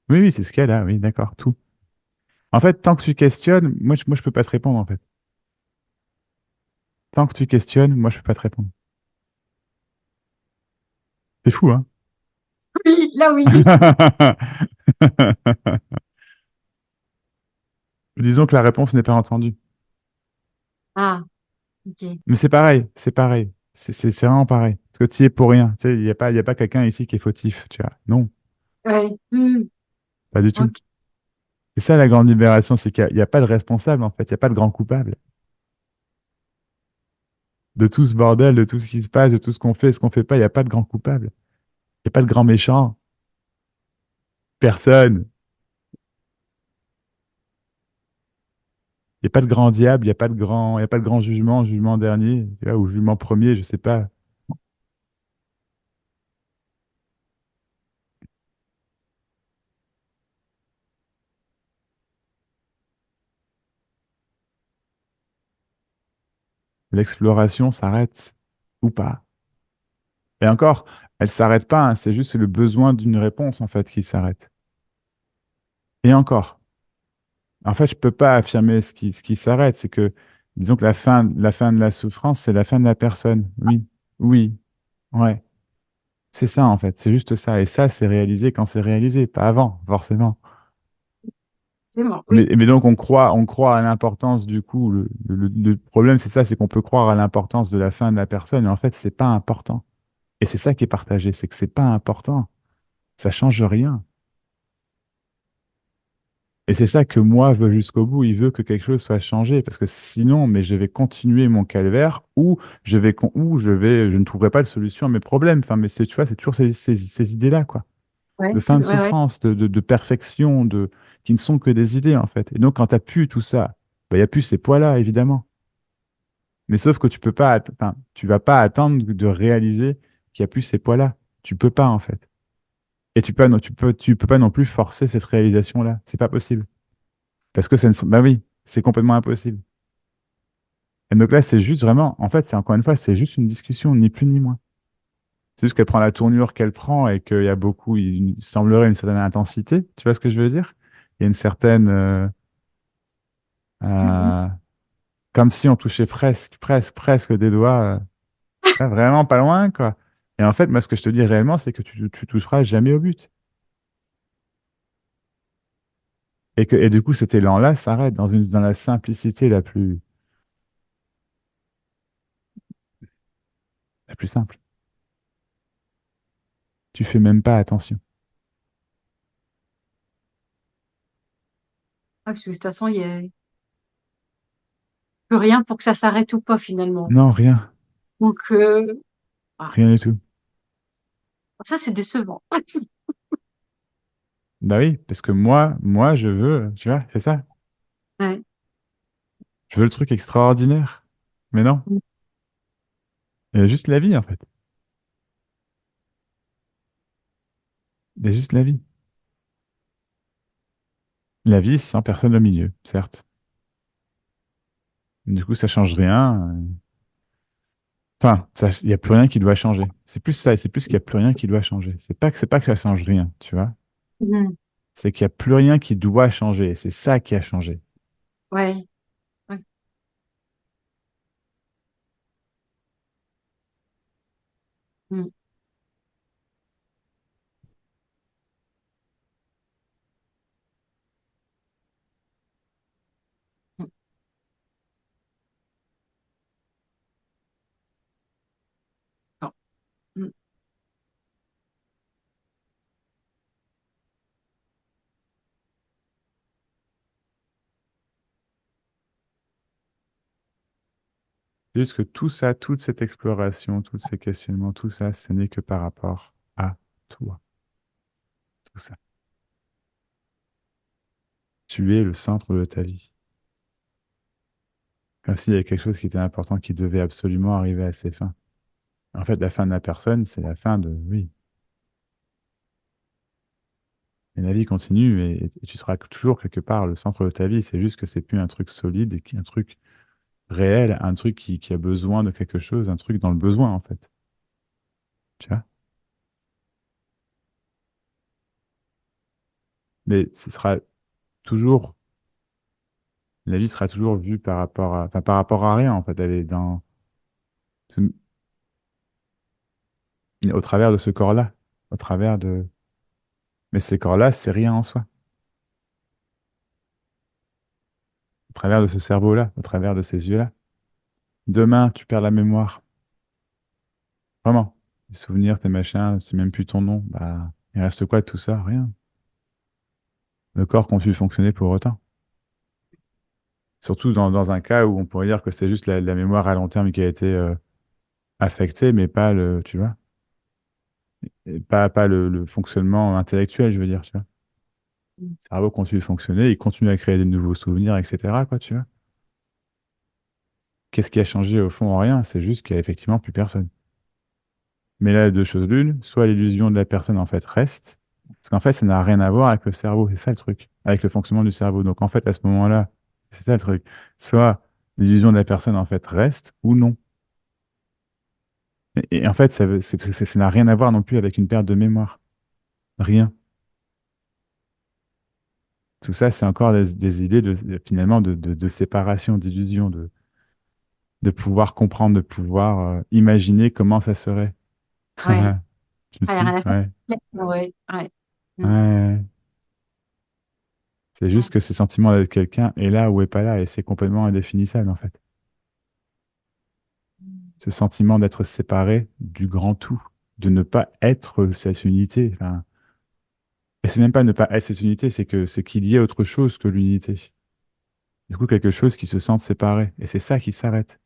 Oui, oui, c'est ce qu'elle a, oui, d'accord, tout. En fait, tant que tu questionnes, moi, je peux pas te répondre, en fait. Tant que tu questionnes, moi, je peux pas te répondre. C'est fou, hein? Oui, là, oui. Disons que la réponse n'est pas entendue. Ah, ok. Mais c'est pareil, c'est pareil. C'est vraiment pareil. Parce que tu y es pour rien. Tu sais, il y a pas quelqu'un ici qui est fautif, tu vois. Non, Ouais. Mm. pas du tout. Ok. C'est ça la grande libération, c'est qu'il n'y a pas de responsable, en fait. Il n'y a pas de grand coupable. De tout ce bordel, de tout ce qui se passe, de tout ce qu'on fait pas, il n'y a pas de grand coupable. Il n'y a pas de grand méchant. Personne. Il n'y a pas de grand diable, il y a pas de grand jugement, jugement dernier, tu vois, ou jugement premier, je sais pas. L'exploration s'arrête ou pas. Et encore, elle s'arrête pas, hein, c'est juste le besoin d'une réponse, en fait, qui s'arrête. Et encore. En fait, je peux pas affirmer ce qui s'arrête. C'est que, disons que la fin de la souffrance, c'est la fin de la personne. Oui, oui, ouais. C'est ça, en fait. C'est juste ça. Et ça, c'est réalisé quand c'est réalisé, pas avant, forcément. C'est bon, oui. Mais donc, on croit à l'importance, du coup. Le problème, c'est ça, c'est qu'on peut croire à l'importance de la fin de la personne. Et en fait, c'est pas important. Et c'est ça qui est partagé, c'est que c'est pas important. Ça change rien. Et c'est ça que moi veut jusqu'au bout. Il veut que quelque chose soit changé parce que sinon, mais je vais continuer mon calvaire ou je ne trouverai pas de solution à mes problèmes. Enfin, mais tu vois, c'est toujours ces idées-là, quoi. Ouais, De fin de ouais, ouais. souffrance, de perfection, qui ne sont que des idées, en fait. Et donc, quand tu n'as plus tout ça, bah, il n'y a plus ces poids-là, évidemment. Mais sauf que tu peux pas, enfin, tu vas pas attendre de réaliser qu'il n'y a plus ces poids-là. Tu peux pas, en fait. Et tu peux pas non plus forcer cette réalisation-là. C'est pas possible. Parce que bah oui, c'est complètement impossible. Et donc là, c'est juste vraiment, en fait, c'est encore une fois, c'est juste une discussion, ni plus ni moins. C'est juste qu'elle prend la tournure qu'elle prend et qu'il y a beaucoup, il semblerait une certaine intensité. Tu vois ce que je veux dire? Il y a une certaine, Mhm. euh, Comme si on touchait presque des doigts, vraiment pas loin, quoi. Et en fait, moi, ce que je te dis réellement, c'est que tu toucheras jamais au but. Et du coup, cet élan-là s'arrête dans la simplicité la plus simple. Tu fais même pas attention. Ah, parce que de toute façon, il y a plus rien pour que ça s'arrête ou pas finalement. Non, rien. Donc, ah, Rien du tout. ça, c'est décevant. Bah oui, parce que moi, je veux, tu vois, c'est ça. Ouais. Je veux le truc extraordinaire. Mais non, il y a juste la vie, en fait. Il y a juste la vie. La vie sans personne au milieu, certes. Du coup, ça change rien. Enfin, il n'y a plus rien qui doit changer. C'est plus ça, c'est plus qu'il n'y a plus rien qui doit changer. C'est pas que ça change rien, tu vois. Mhm. C'est qu'il n'y a plus rien qui doit changer. C'est ça qui a changé. Ouais. Ouais. Mhm. Mhm. Bon. Mhm. C'est juste que tout ça, toute cette exploration, tous ces questionnements, tout ça, ce n'est que par rapport à toi. Tout ça. Tu es le centre de ta vie. Comme s'il y avait quelque chose qui était important, qui devait absolument arriver à ses fins. En fait, la fin de la personne, c'est la fin de, oui. Et la vie continue et tu seras toujours quelque part le centre de ta vie. C'est juste que c'est plus un truc solide et un truc réel, un truc qui a besoin de quelque chose, un truc dans le besoin, en fait. Tu vois? Mais ce sera toujours, la vie sera toujours vue enfin, par rapport à rien, en fait. Elle est ce- au travers de ce corps-là, au travers de, mais ces corps-là, c'est rien en soi. Au travers de ce cerveau-là, au travers de ces yeux-là. Demain, tu perds la mémoire. Vraiment. Les souvenirs, tes machins, c'est même plus ton nom. Bah, il reste quoi de tout ça? Rien. Le corps continue de fonctionner pour autant. Surtout dans un cas où on pourrait dire que c'est juste la mémoire à long terme qui a été affectée, mais pas le, tu vois, et pas le fonctionnement intellectuel, je veux dire, tu vois. Mhm. Le cerveau continue de fonctionner, il continue à créer des nouveaux souvenirs, etc., quoi, tu vois. Qu'est-ce qui a changé au fond? Rien, c'est juste qu'il n'y a effectivement plus personne. Mais là, deux choses l'une, soit l'illusion de la personne, en fait, reste, parce qu'en fait, ça n'a rien à voir avec le cerveau, c'est ça le truc, avec le fonctionnement du cerveau. Donc, en fait, à ce moment-là, c'est ça le truc. Soit l'illusion de la personne, en fait, reste, ou non. Et en fait, ça n'a rien à voir non plus avec une perte de mémoire. Rien. Tout ça, c'est encore des idées finalement de séparation, d'illusion, de pouvoir comprendre, de pouvoir imaginer comment ça serait. Ouais. Tu me Ah, y a suis? rien à faire. Ouais. Ouais. Ouais. Mhm. Ouais. C'est juste Ouais. que ce sentiment d'être quelqu'un est là ou est pas là, et c'est complètement indéfinissable en fait. Ce sentiment d'être séparé du grand tout, de ne pas être cette unité. Enfin, et c'est même pas ne pas être cette unité, c'est qu'il y ait autre chose que l'unité. Du coup, quelque chose qui se sente séparé. Et c'est ça qui s'arrête.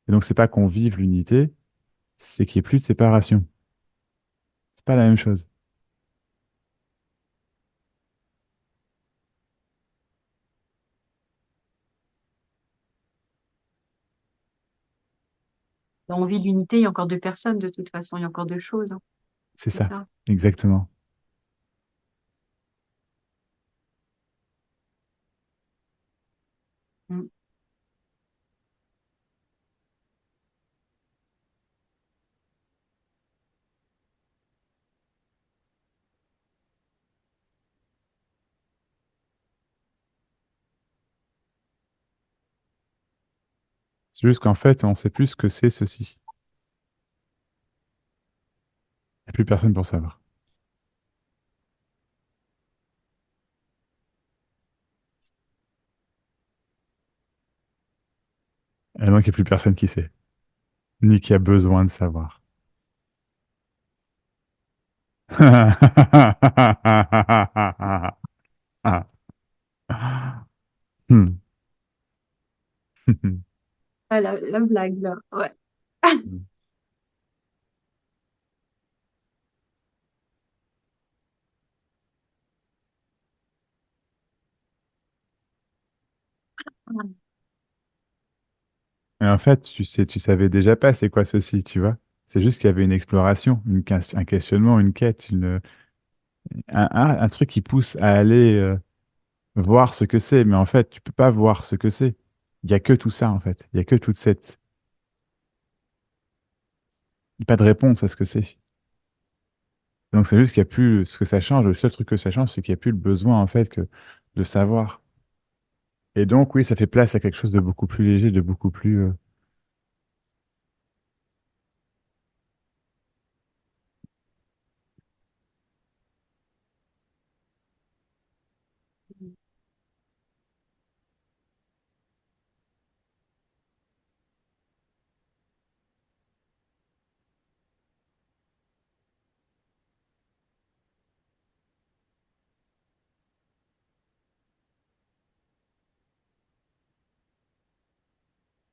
Et donc, c'est pas qu'on vive l'unité, c'est qu'il n'y ait plus de séparation. C'est pas la même chose. Dans On vit l'unité, il y a encore deux personnes de toute façon, il y a encore deux choses, hein. C'est C'est ça. ça. Exactement. Mhm. C'est juste qu'en fait, on sait plus ce que c'est ceci. Il n'y a plus personne pour savoir. Et donc, il n'y a plus personne qui sait, ni qui a besoin de savoir. Hmm. Ah, la blague, là. Ouais. Et en fait, tu savais déjà pas c'est quoi ceci, tu vois. C'est juste qu'il y avait une exploration, un questionnement, une quête, un truc qui pousse à aller voir ce que c'est. Mais en fait, tu peux pas voir ce que c'est. Il y a que tout ça, en fait. Il y a que toute cette... Pas de réponse à ce que c'est. Donc c'est juste qu'il y a plus... Ce que ça change, le seul truc que ça change, c'est qu'il n'y a plus le besoin, en fait, que de savoir. Et donc, oui, ça fait place à quelque chose de beaucoup plus léger, de beaucoup plus...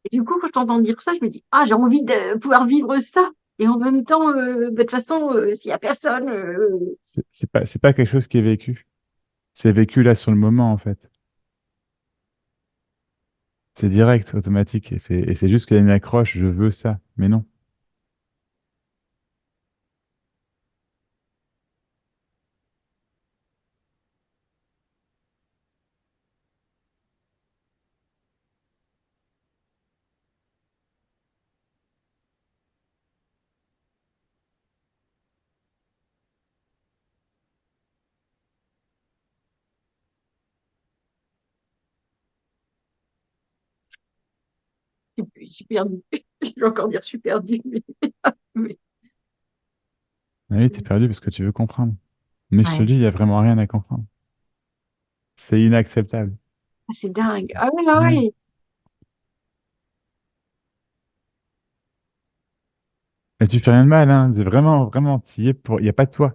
Et du coup, quand je t'entends dire ça, je me dis, ah, j'ai envie de pouvoir vivre ça. Et en même temps, bah, de toute façon, s'il y a personne, C'est pas quelque chose qui est vécu. C'est vécu là sur le moment, en fait. C'est direct, automatique. Et c'est juste qu'il y a une accroche, je veux ça. Mais non. je suis perdue. Je vais encore dire, je suis perdue. Mais- Ah oui, t'es perdu parce que tu veux comprendre. Mais je te ouais, dis, il y a vraiment rien à comprendre. C'est inacceptable. ah, c'est dingue. Ah ouais, ah Ouais. ouais. Et tu fais rien de mal, hein. C'est vraiment, vraiment, t'y es pour... il n'y a pas de toi.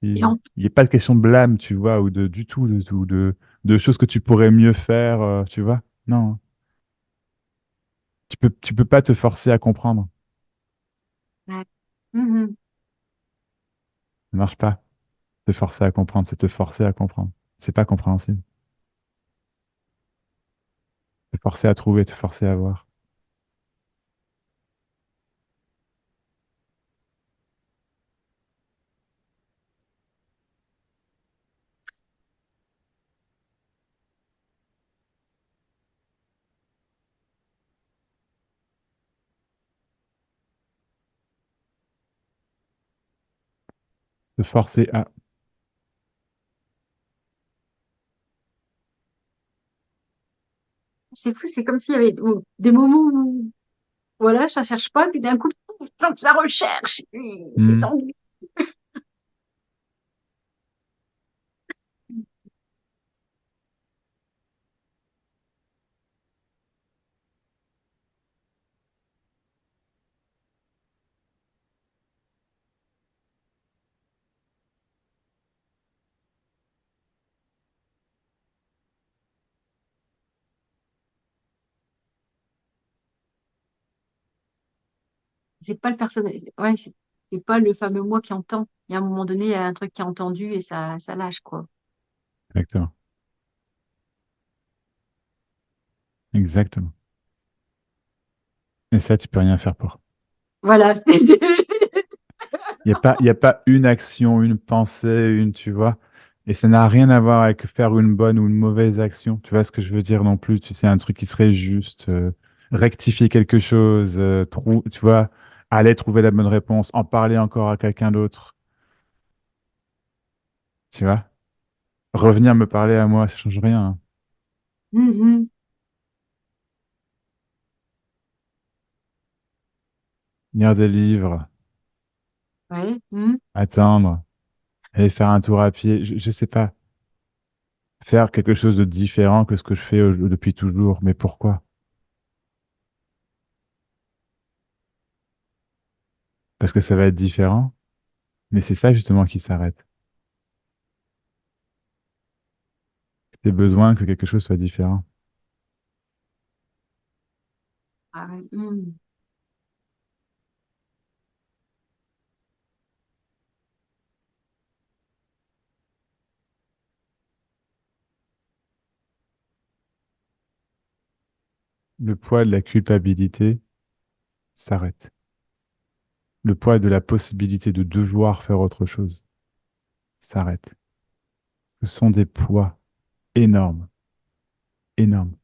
Et Il n'y a pas de question de blâme, tu vois, ou de du tout, de choses que tu pourrais mieux faire, tu vois. Non. Tu peux pas te forcer à comprendre. ouais. Mhm. Ça marche pas. Te forcer à comprendre, c'est te forcer à comprendre. C'est pas compréhensible. Te forcer à trouver, te forcer à voir. Te forcer à. C'est fou, c'est comme s'il y avait bon, des moments où, voilà, ça cherche pas, puis d'un coup, ça recherche, et puis c'est Hmm. tendu. C'est pas le personnage, ouais, c'est pas le fameux moi qui entend. Il y a un moment donné, il y a un truc qui est entendu et ça lâche, quoi. Exactement. Exactement. Et ça, tu peux rien faire pour. Voilà. Il y a pas une action, une pensée, une, tu vois. Et ça n'a rien à voir avec faire une bonne ou une mauvaise action. Tu vois ce que je veux dire non plus. Tu sais, un truc qui serait juste, rectifier quelque chose, tu vois, aller trouver la bonne réponse, en parler encore à quelqu'un d'autre. Tu vois? Revenir me parler à moi, ça change rien, hein. Mhm. lire des livres, Ouais. Hmm. attendre, aller faire un tour à pied, je sais pas, faire quelque chose de différent que ce que je fais depuis toujours. Mais pourquoi? Parce que ça va être différent. Mais c'est ça justement qui s'arrête. C'est besoin que quelque chose soit différent. Ah ouais. Hmm. Le poids de la culpabilité s'arrête. Le poids de la possibilité de devoir faire autre chose s'arrête. Ce sont des poids énormes, énormes.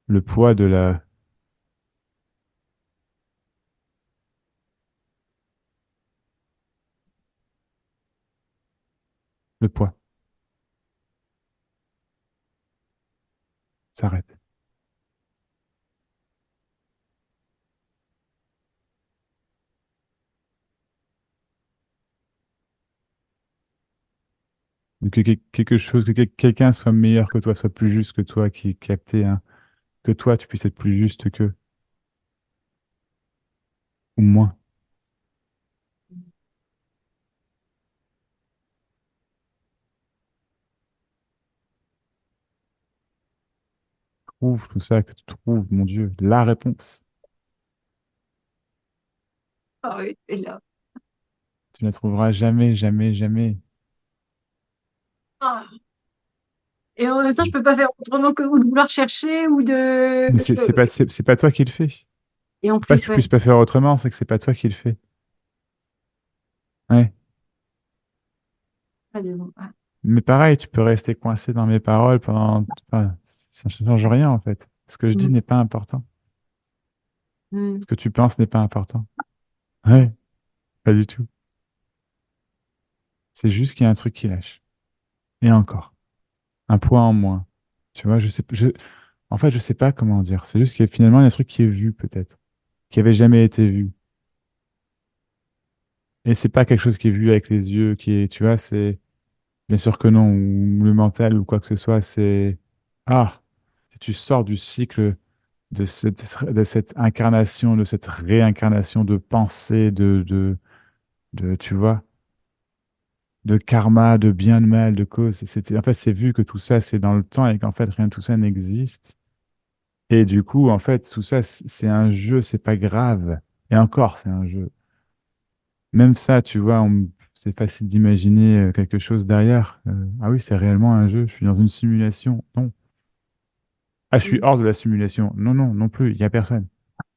Le poids de la... Le poids s'arrête. Quelque chose, que quelqu'un soit meilleur que toi, soit plus juste que toi, qui est capté, hein, que toi, tu puisses être plus juste qu'eux, ou moins. Trouve tout ça, que tu trouves, mon Dieu, la réponse. Ah oui, c'est là. Tu ne la trouveras jamais, jamais, jamais. Ah. Et en même temps, je peux pas faire autrement que ou de vouloir chercher ou de. Mais c'est pas toi qui le fais. Et en C'est pas que plus, tu ouais. puisses pas faire autrement, c'est que c'est pas toi qui le fais. Ouais. Ah, mais bon, ouais. Mais pareil, tu peux rester coincé dans mes paroles pendant... Enfin, ça ne change rien, en fait. Ce que je dis Hmm. n'est pas important. Hmm. Ce que tu penses n'est pas important. Ouais, pas du tout. C'est juste qu'il y a un truc qui lâche. Et encore. Un poids en moins. Tu vois, en fait, je sais pas comment dire. C'est juste qu'il y a finalement il y a un truc qui est vu, peut-être. Qui avait jamais été vu. Et c'est pas quelque chose qui est vu avec les yeux, qui est, tu vois, c'est... Bien sûr que non. Ou le mental ou quoi que ce soit, c'est... Ah, si tu sors du cycle de cette incarnation, de cette réincarnation de pensée, tu vois, de karma, de bien, de mal, de cause. En fait, c'est vu que tout ça, c'est dans le temps et qu'en fait, rien de tout ça n'existe. Et du coup, en fait, tout ça, c'est un jeu, c'est pas grave. Et encore, c'est un jeu. Même ça, tu vois, c'est facile d'imaginer quelque chose derrière. Ah oui, c'est réellement un jeu, je suis dans une simulation. Non. Ah, je suis Hmm. hors de la simulation. Non, non, non plus, il n'y a personne.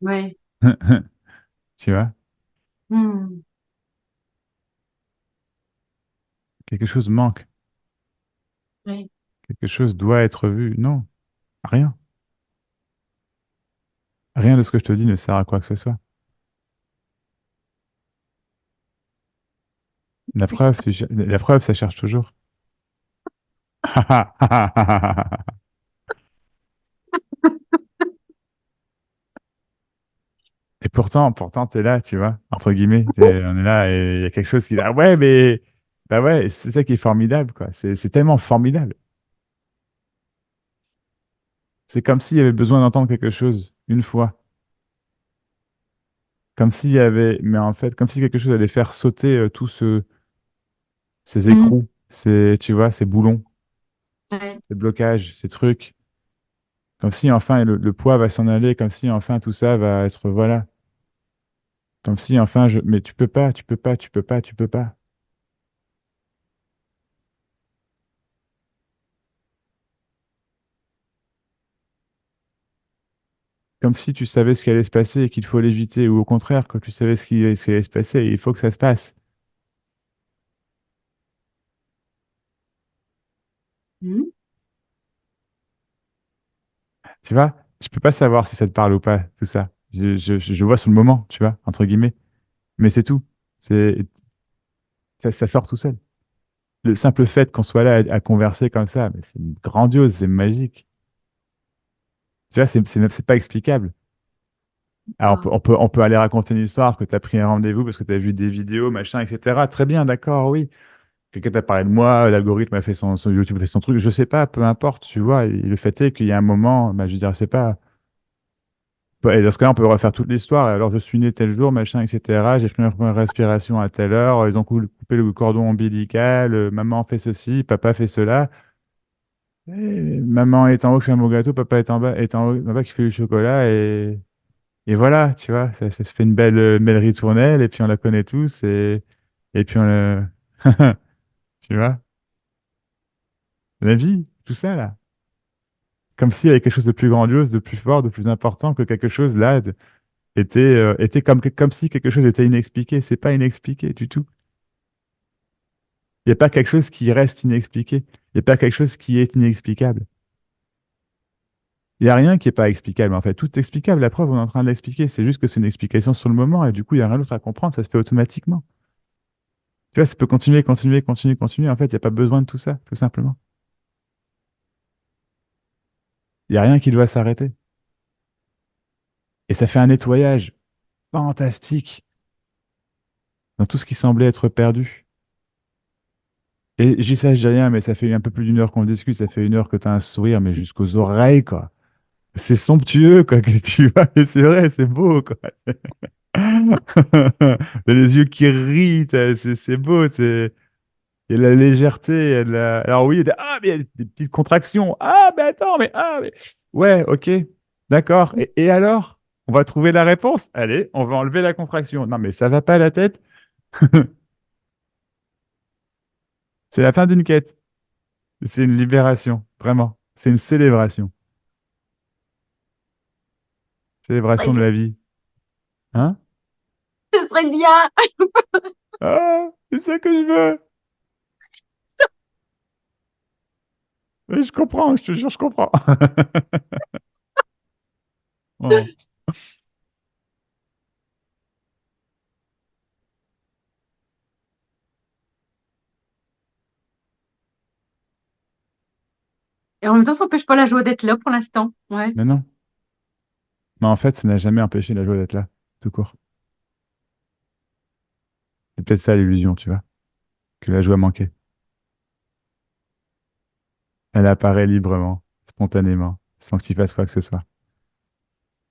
Ouais. Tu vois, Hmm. quelque chose manque. Ouais. Quelque chose doit être vu. Non, rien. Rien de ce que je te dis ne sert à quoi que ce soit. Oui. La preuve, ça cherche toujours. Et pourtant, t'es là, tu vois, entre guillemets. On est là et il y a quelque chose qui... Ah ouais, mais... Bah ouais, c'est ça qui est formidable, quoi. C'est tellement formidable. C'est comme s'il y avait besoin d'entendre quelque chose une fois. Comme s'il y avait... Mais en fait, comme si quelque chose allait faire sauter ces Hmm. écrous, tu vois, ces boulons, Ouais. ces blocages, ces trucs. Comme si enfin le poids va s'en aller, comme si enfin tout ça va être... Voilà. Comme si enfin je... Mais tu peux pas, tu peux pas, tu peux pas, tu peux pas. Comme si tu savais ce qui allait se passer et qu'il faut l'éviter, ou au contraire, quand tu savais ce qui allait se passer, il faut que ça se passe. Hmm. Tu vois? Je peux pas savoir si ça te parle ou pas, tout ça. Je vois sur le moment, tu vois, entre guillemets. Mais c'est tout. C'est, ça sort tout seul. Le simple fait qu'on soit là à converser comme ça, mais c'est grandiose, c'est magique. Tu vois, c'est pas explicable. Alors, Ah. on peut aller raconter une histoire que tu as pris un rendez-vous parce que tu as vu des vidéos, machin, etc. Très bien, d'accord, oui. Quelqu'un t'a parlé de moi, l'algorithme a fait son YouTube, a fait son truc, je sais pas, peu importe, tu vois. Et le fait est qu'il y a un moment, bah, je veux dire, c'est pas. Et dans ce cas-là, on peut refaire toute l'histoire. Alors, je suis né tel jour, machin, etc. J'ai pris ma première respiration à telle heure. Ils ont coupé le cordon ombilical. Maman fait ceci, papa fait cela. Maman est en haut, fait un beau gâteau. Papa est en haut, papa qui fait du chocolat. Et voilà, tu vois, ça se fait une belle ritournelle. Et puis, on la connaît tous. Et puis, tu vois, la vie, tout ça, là. Comme s'il y avait quelque chose de plus grandiose, de plus fort, de plus important que quelque chose, là, était comme si quelque chose était inexpliqué. C'est pas inexpliqué du tout. Il n'y a pas quelque chose qui reste inexpliqué. Il n'y a pas quelque chose qui est inexplicable. Il n'y a rien qui n'est pas explicable, en fait. Tout est explicable. La preuve, on est en train de l'expliquer. C'est juste que c'est une explication sur le moment et du coup, il n'y a rien d'autre à comprendre. Ça se fait automatiquement. Tu vois, ça peut continuer, continuer, continuer, continuer. En fait, il n'y a pas besoin de tout ça, tout simplement. Il n'y a rien qui doit s'arrêter. Et ça fait un nettoyage fantastique dans tout ce qui semblait être perdu. Et j'y sais, je dis rien, mais ça fait un peu plus d'une heure qu'on discute. Ça fait une heure que tu as un sourire, mais jusqu'aux oreilles, quoi. C'est somptueux, quoi, que tu vois. Et c'est vrai, c'est beau, quoi. T'as les yeux qui rient, c'est beau, il y a de la légèreté, il y a de la... Alors oui, ah, mais il y a des petites contractions. Ah, mais attends, mais... Ouais, ok, d'accord. Et alors? On va trouver la réponse? Allez, on va enlever la contraction. Non, mais ça va pas la tête? C'est la fin d'une quête. C'est une libération, vraiment. C'est une célébration. Très Célébration de bien. la vie. Hein? Ce serait bien. Ah, c'est ça que je veux. Mais je comprends, je te jure, je comprends. Oh. Et en même temps, ça n'empêche pas la joie d'être là pour l'instant. Ouais. Mais non. Mais en fait, ça n'a jamais empêché la joie d'être là, tout court. C'est peut-être ça l'illusion, tu vois, que la joie manquait. Elle apparaît librement, spontanément, sans que tu fasses quoi que ce soit.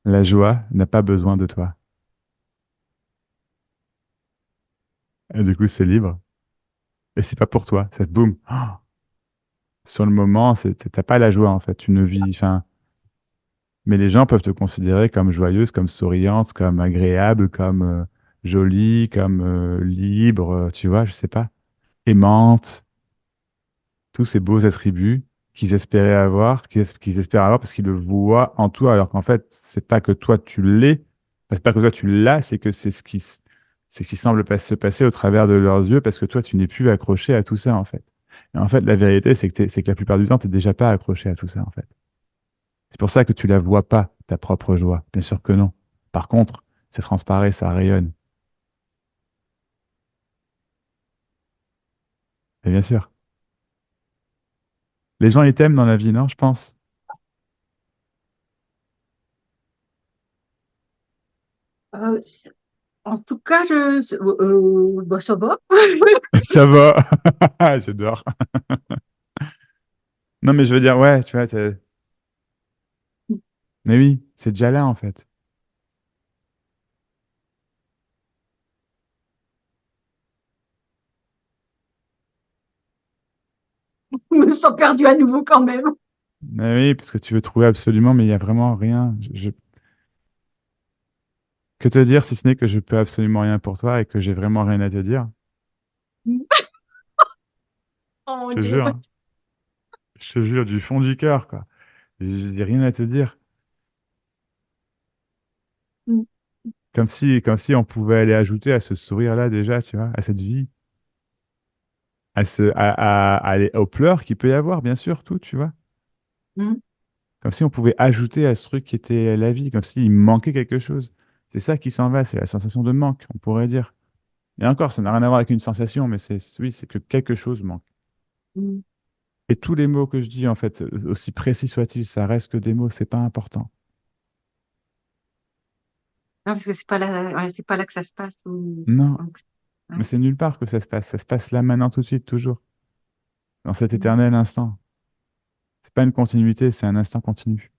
La joie n'a pas besoin de toi. Et du coup, c'est libre. Et c'est pas pour toi. Ça boum. Ah. Sur le moment, t'as pas la joie, en fait. Tu ne vis, enfin, mais les gens peuvent te considérer comme joyeuse, comme souriante, comme agréable, comme jolie, comme libre, tu vois, je sais pas, aimante. Tous ces beaux attributs qu'ils espéraient avoir, qu'ils espèrent avoir parce qu'ils le voient en toi, alors qu'en fait, c'est pas que toi tu l'es, c'est pas que toi tu l'as, c'est que c'est ce qui semble se passer au travers de leurs yeux parce que toi tu n'es plus accroché à tout ça en fait. Et en fait, la vérité, c'est que la plupart du temps, tu n'es déjà pas accroché à tout ça en fait. C'est pour ça que tu la vois pas, ta propre joie. Bien sûr que non. Par contre, ça transparaît, ça rayonne. Et bien sûr. Les gens, ils t'aiment dans la vie, non, je pense. C- En tout cas, bah, ça va. Ça va. J'adore. Non, mais je veux dire, ouais, tu vois, mais oui, c'est déjà là, en fait. Je me sens perdue à nouveau quand même. Mais oui, parce que tu veux trouver absolument, mais il n'y a vraiment rien. Que te dire si ce n'est que je peux absolument rien pour toi et que j'ai vraiment rien à te dire? Oh mon Je te Dieu. jure, hein. Je te jure, du fond du cœur, quoi. J'ai rien à te dire. Comme si on pouvait aller ajouter à ce sourire-là déjà, tu vois, à cette vie, aux pleurs qu'il peut y avoir, bien sûr, tout, tu vois. Mm. Comme si on pouvait ajouter à ce truc qui était la vie, comme s'il manquait quelque chose. C'est ça qui s'en va, c'est la sensation de manque, on pourrait dire. Et encore, ça n'a rien à voir avec une sensation, mais oui, c'est que quelque chose manque. Mm. Et tous les mots que je dis, en fait, aussi précis soient-ils, ça reste que des mots, c'est pas important. Non, parce que c'est pas là, ouais, c'est pas là que ça se passe. Non, Donc, mais ouais. c'est nulle part que ça se passe. Ça se passe là, maintenant, tout de suite, toujours. Dans cet Mm. éternel instant. C'est pas une continuité, c'est un instant continu.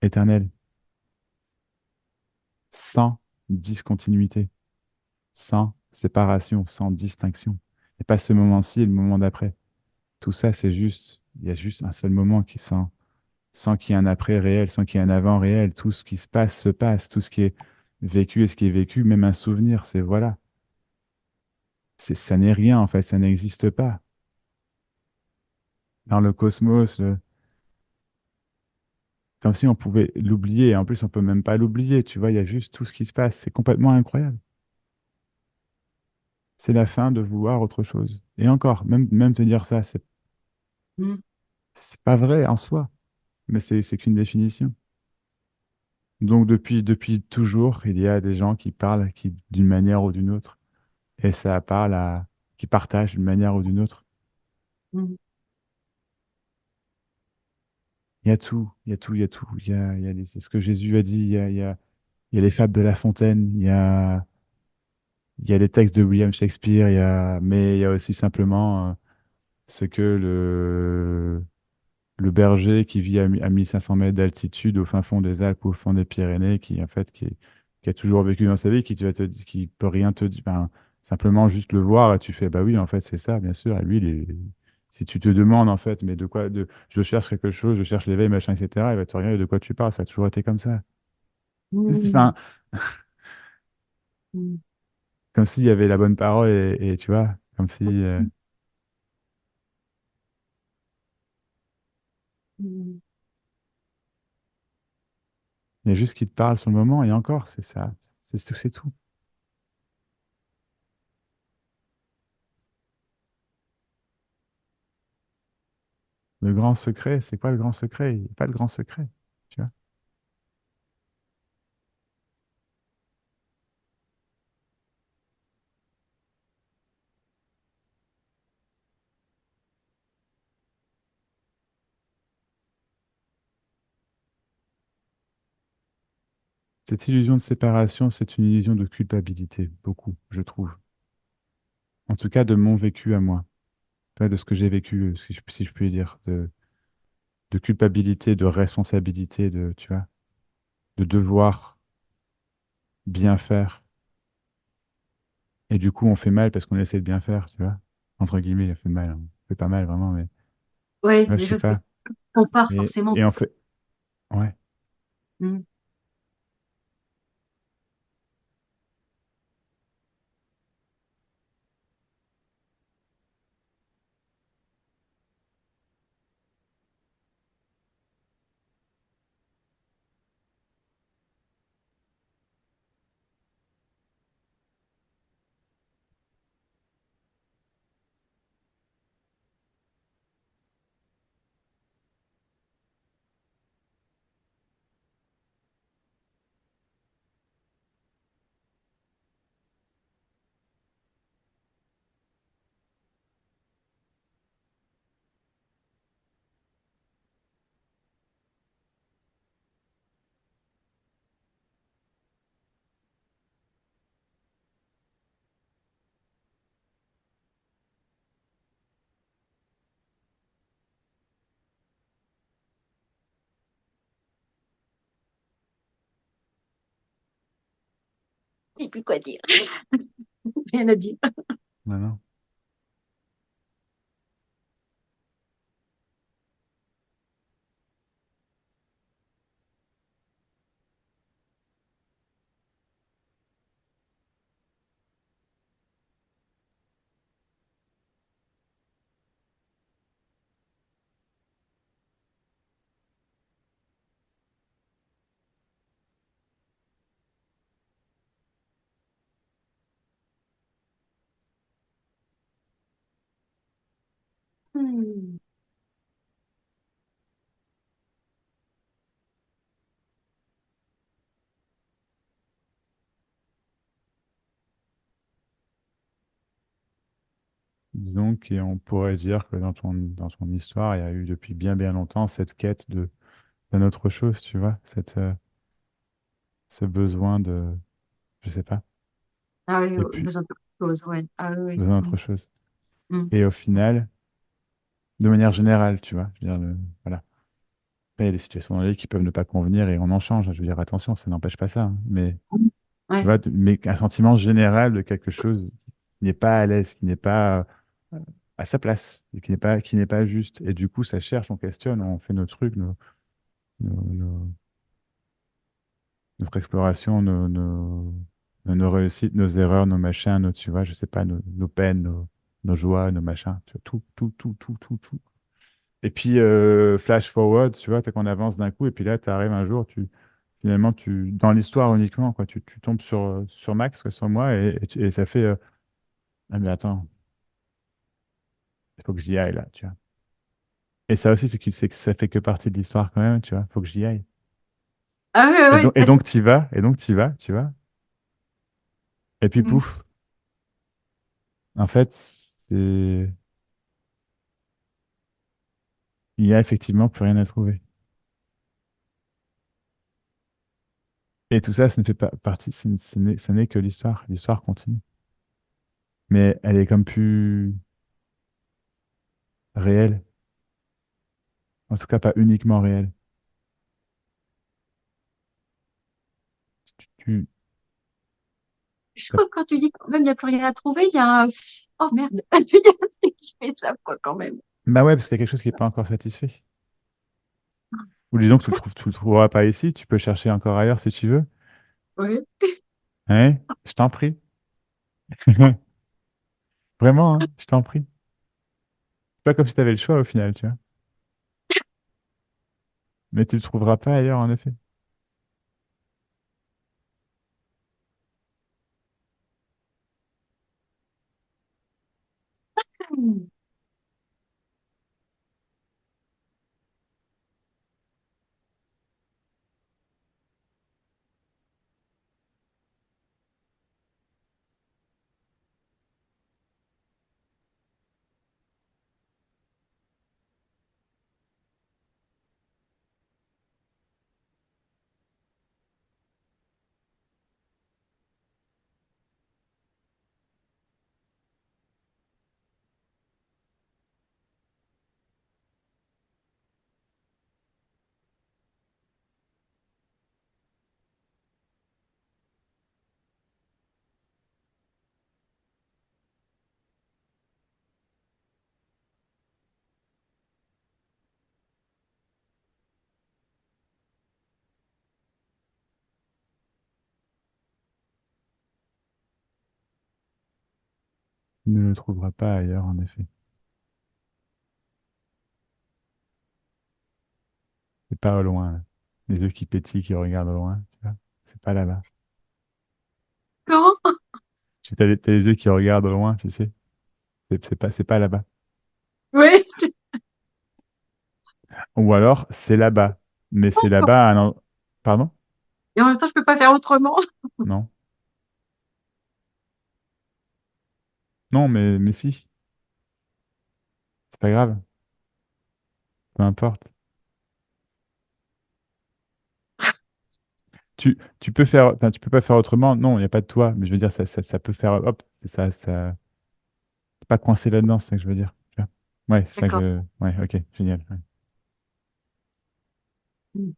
Éternel. Sans discontinuité. Sans séparation, sans distinction. Et pas ce moment-ci et le moment d'après. Tout ça, c'est juste, il y a juste un seul moment qui sent, sans qu'il y ait un après réel, sans qu'il y ait un avant réel. Tout ce qui se passe se passe. Tout ce qui est vécu est ce qui est vécu, même un souvenir, c'est voilà. Ça n'est rien en fait, ça n'existe pas. Dans le cosmos, comme si on pouvait l'oublier. Et en plus, on peut même pas l'oublier. Tu vois, il y a juste tout ce qui se passe. C'est complètement incroyable. C'est la fin de vouloir autre chose. Et encore, même te dire ça, Mm. c'est pas vrai en soi, mais c'est qu'une définition. Donc depuis toujours, il y a des gens qui parlent qui, d'une manière ou d'une autre, et ça parle à qui partagent d'une manière ou d'une autre. Mm. Il y a tout, il y a tout, il y a tout. C'est ce que Jésus a dit. Il y a les fables de La Fontaine. Il y a les textes de William Shakespeare. Mais il y a aussi simplement ce que le berger qui vit à 1500 mètres d'altitude au fin fond des Alpes, au fond des Pyrénées, qui en fait qui a toujours vécu dans sa vie, qui peut rien te dire, ben, simplement juste le voir et tu fais bah oui en fait c'est ça bien sûr. Et lui si tu te demandes en fait mais de quoi je cherche quelque chose, je cherche l'éveil machin etc. Il va te regarder de quoi tu parles, ça a toujours été comme ça. Mm. Enfin, Mm. comme s'il y avait la bonne parole et tu vois comme si Mm. il y a juste qui te parle sur le moment et encore c'est ça, c'est tout. Le grand secret, c'est quoi le grand secret? Il n'y a pas de grand secret. Tu vois. Cette illusion de séparation, c'est une illusion de culpabilité, beaucoup, je trouve. En tout cas, de mon vécu à moi, pas de ce que j'ai vécu, si je puis dire, de culpabilité, de responsabilité, tu vois, de devoir bien faire. Et du coup, on fait mal parce qu'on essaie de bien faire, tu vois. Entre guillemets, on fait mal. On fait pas mal, vraiment, mais Ouais, ouais, je des sais choses que pas. on part forcément. Et on fait, ouais. Mm. Et puis quoi dire? Rien à dire. Non, non. Hmm. Disons qu'on pourrait dire que dans ton histoire, il y a eu depuis bien bien longtemps cette quête d'un autre chose, tu vois, ce besoin de, je sais pas, Ah oui, et puis besoin de chose, ouais. Ah oui, besoin oui. d'autre chose. Mm. Mm. Et au final, de manière générale, tu vois, je veux dire, voilà. Après, il y a des situations dans la vie qui peuvent ne pas convenir et on en change, hein. Je veux dire, attention, ça n'empêche pas ça, hein. Mais tu Ouais. vois, mais un sentiment général de quelque chose qui n'est pas à l'aise, qui n'est pas à sa place, et qui n'est pas juste. Et du coup, ça cherche, on questionne, on fait nos trucs, notre exploration, nos réussites, nos erreurs, nos machins, tu vois, je sais pas, nos peines, nos joies, nos machins, tu vois, tout. Et puis, flash forward, tu vois, t'as qu'on avance d'un coup, et puis là, tu arrives un jour, finalement, dans l'histoire uniquement, quoi, tu tombes sur Max, quoi, sur moi, et ça fait, ah, mais attends, il faut que j'y aille, là, tu vois. Et ça aussi, c'est que ça fait que partie de l'histoire quand même, tu vois, faut que j'y aille. Ah oui, oui. Et donc, t'y vas, et donc, t'y vas, tu vois. Et puis, Mm. pouf, en fait, il y a effectivement plus rien à trouver. Et tout ça, ce ne fait pas partie, ce n'est que l'histoire. L'histoire continue. Mais elle est comme plus réelle. En tout cas, pas uniquement réelle. Tu, Je t'as- crois que quand tu dis quand même il n'y a plus rien à trouver, il y a un... Oh merde, il y a un truc qui fait ça, quoi, quand même. Bah ouais, parce qu'il y a quelque chose qui n'est pas encore satisfait. Ou disons que tu le trouveras pas ici, tu peux chercher encore ailleurs si tu veux. Oui. Hein? Je t'en prie. Vraiment, hein, je t'en prie. C'est pas comme si tu avais le choix au final, tu vois. Mais tu le trouveras pas ailleurs, en effet. Mm. Tu ne le trouveras pas ailleurs, en effet. C'est pas au loin, là. Les yeux qui pétillent, qui regardent au loin, tu vois. C'est pas là-bas. Comment? T'as les yeux qui regardent au loin, tu sais. C'est pas là-bas. Oui. Ou alors, c'est là-bas. Mais c'est là-bas à Pardon? Et en même temps, je peux pas faire autrement. Non. Non, mais si. C'est pas grave. Peu importe. Tu peux faire, enfin, tu peux pas faire autrement. Non, il n'y a pas de toi. Mais je veux dire, ça peut faire. Hop, c'est ça, c'est pas coincé là-dedans, c'est ça que je veux dire. Tu vois. Ouais, c'est ça que D'accord. je. Ouais, ok, génial. Ouais. Mm.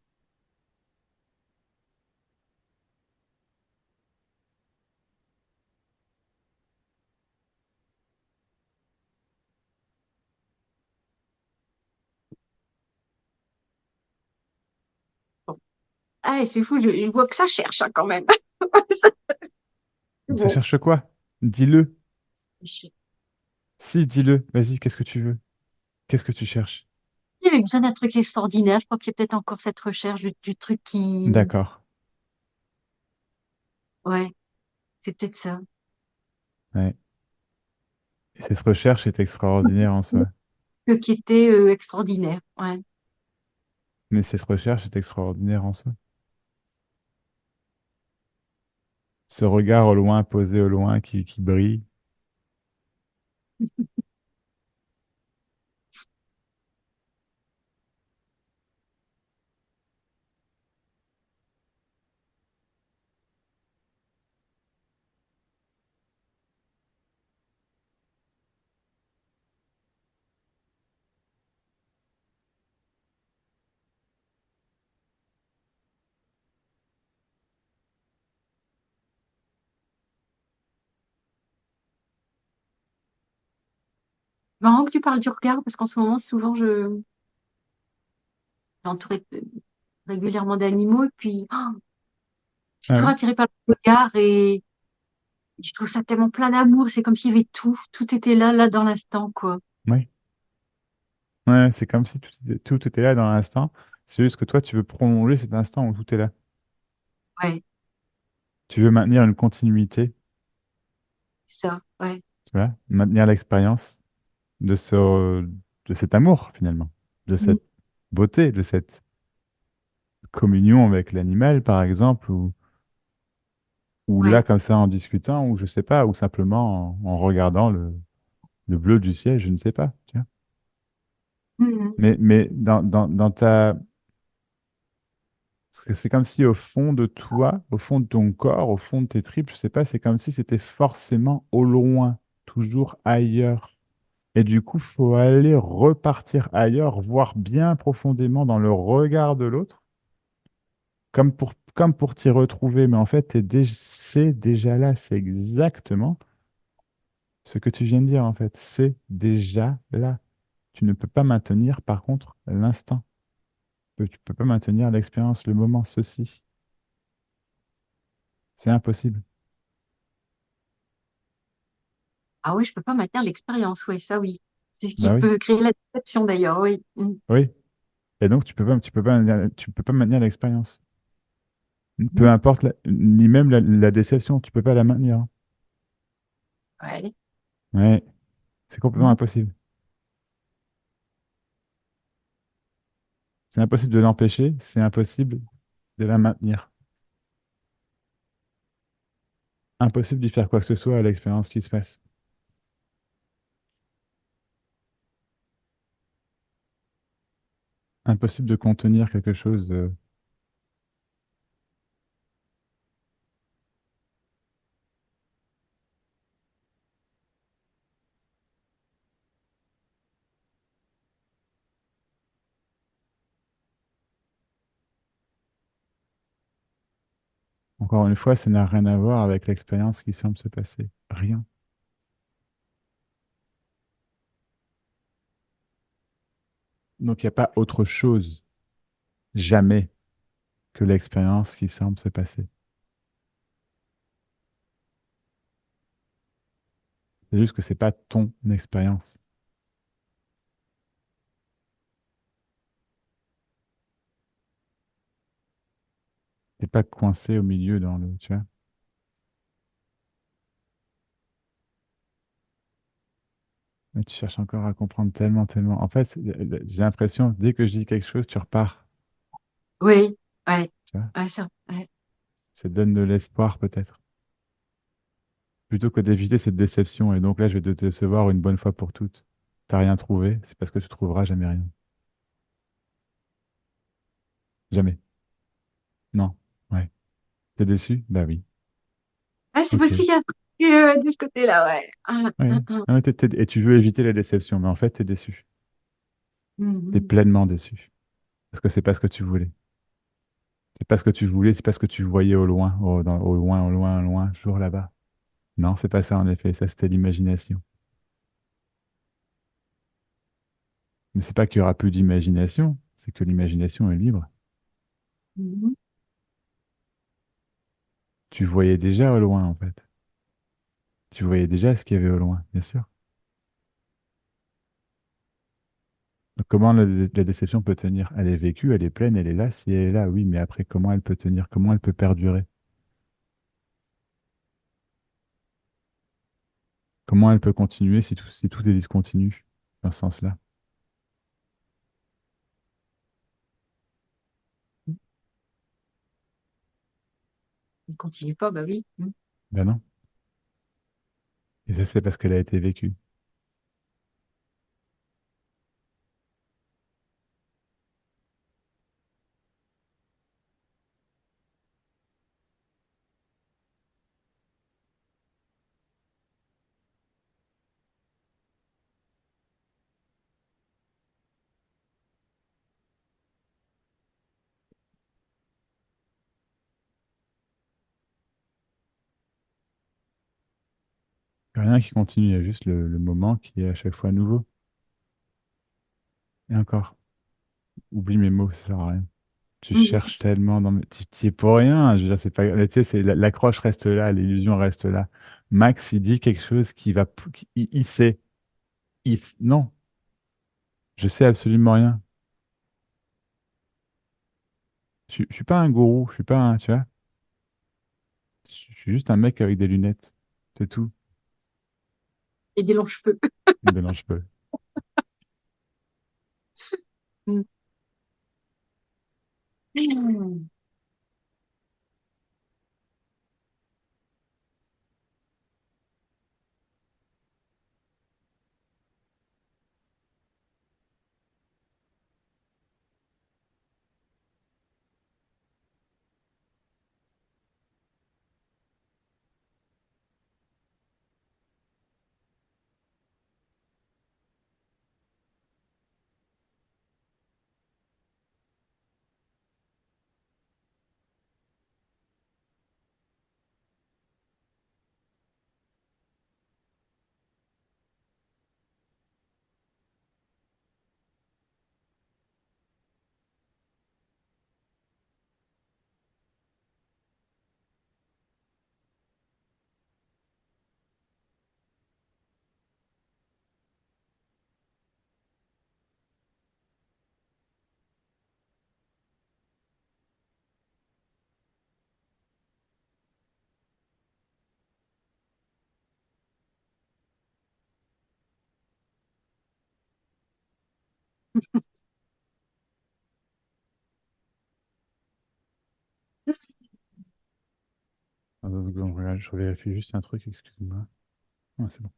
Bon. Ah, et c'est fou, je vois que ça cherche, hein, quand même. Ça Bon. cherche quoi? Dis-le. Il Si, dis-le. Vas-y, qu'est-ce que tu veux? Qu'est-ce que tu cherches? y avait besoin d'un truc extraordinaire. Je crois qu'il y a peut-être encore cette recherche du truc qui... D'accord. Ouais, c'est peut-être ça. Ouais. Et cette recherche est extraordinaire en soi. Le qui était extraordinaire. Ouais. Mais cette recherche est extraordinaire en soi. Ce regard au loin, posé au loin, qui brille. Marrant que tu parles du regard, parce qu'en ce moment, souvent, je suis entourée régulièrement d'animaux, et puis je suis Ah toujours oui? attirée par le regard, et je trouve ça tellement plein d'amour. C'est comme s'il y avait tout était là, là, dans l'instant, quoi. Oui. Ouais, c'est comme si tout était là dans l'instant. C'est juste que toi, tu veux prolonger cet instant où tout est là. Ouais, Tu veux maintenir une continuité, c'est ça, ouais. tu vois, maintenir l'expérience de cet amour, finalement, de Mm. cette beauté, de cette communion avec l'animal, par exemple, ou là, Ouais. comme ça, en discutant, ou je sais pas, ou simplement en regardant le bleu du ciel, je ne sais pas, tu vois. Mhm. Mais dans ta... C'est comme si au fond de toi, au fond de ton corps, au fond de tes tripes, je sais pas, c'est comme si c'était forcément au loin, toujours ailleurs. Et du coup, faut aller repartir ailleurs, voir bien profondément dans le regard de l'autre, comme pour t'y retrouver. Mais en fait, c'est déjà là, c'est exactement ce que tu viens de dire, en fait. C'est déjà là. Tu ne peux pas maintenir, par contre, l'instant. Tu peux pas maintenir l'expérience, le moment, ceci. C'est impossible. Ah oui, je peux pas maintenir l'expérience, oui, ça oui. C'est ce qui Bah oui, peut créer la déception d'ailleurs, oui. Mm. oui. Et donc, tu peux pas maintenir l'expérience. Peu Mhm. importe, ni même la déception, tu peux pas la maintenir, hein. Ouais. Ouais, c'est complètement Mhm. impossible. C'est impossible de l'empêcher, c'est impossible de la maintenir. Impossible d'y faire quoi que ce soit à l'expérience qui se passe. Impossible de contenir quelque chose. Encore une fois, ça n'a rien à voir avec l'expérience qui semble se passer. Rien. Donc, il n'y a pas autre chose, jamais, que l'expérience qui semble se passer. C'est juste que c'est pas ton expérience. T'es pas coincé au milieu dans le, tu vois. Mais tu cherches encore à comprendre tellement, tellement. En fait, j'ai l'impression, dès que je dis quelque chose, tu repars. Oui, ouais. Tu vois. Ouais, ça. Ouais. Ça te donne de l'espoir, peut-être. Plutôt que d'éviter cette déception. Et donc là, je vais te décevoir une bonne fois pour toutes. T'as rien trouvé, c'est parce que tu trouveras jamais rien. Jamais. Non. Ouais. T'es déçu? Bah oui. Ah, c'est Ok. possible qu'il y a un truc de ce côté-là, ouais. Ouais. Non, mais et tu veux éviter la déception, mais en fait, t'es déçu. T'es Mhm. pleinement déçu. Parce que c'est pas ce que tu voulais. C'est pas ce que tu voulais, c'est pas ce que tu voyais au loin, au loin, au loin, au loin, toujours là-bas. Non, c'est pas ça en effet. Ça, c'était l'imagination. Mais c'est pas qu'il y aura plus d'imagination, c'est que l'imagination est libre. Mhm. Tu voyais déjà au loin, en fait. Tu voyais déjà ce qu'il y avait au loin, bien sûr. Donc, comment la déception peut tenir? Elle est vécue, elle est pleine, elle est là. Si elle est là, oui, mais après, comment elle peut tenir? Comment elle peut perdurer? Comment elle peut continuer si tout est discontinu dans ce sens-là? Il continue pas, bah oui. Mhm. Ben non. Et ça, c'est parce qu'elle a été vécue. Il y a rien qui continue, il y a juste le moment qui est à chaque fois nouveau. Et encore, oublie mes mots, ça sert à rien. Tu Mhm. cherches tellement dans tu t'y es pour rien. Je veux dire, c'est pas, tu sais, l'accroche reste là, l'illusion reste là. Max, il dit quelque chose qui va, il sait. Non, je sais absolument rien. Je suis pas un gourou, je suis pas un, tu vois. Je suis juste un mec avec des lunettes. C'est tout. Et des longs cheveux. Ne mélange pas. Mhm. Attends, seconde, regarde, je vérifie juste un truc, excuse-moi. Ah, c'est bon.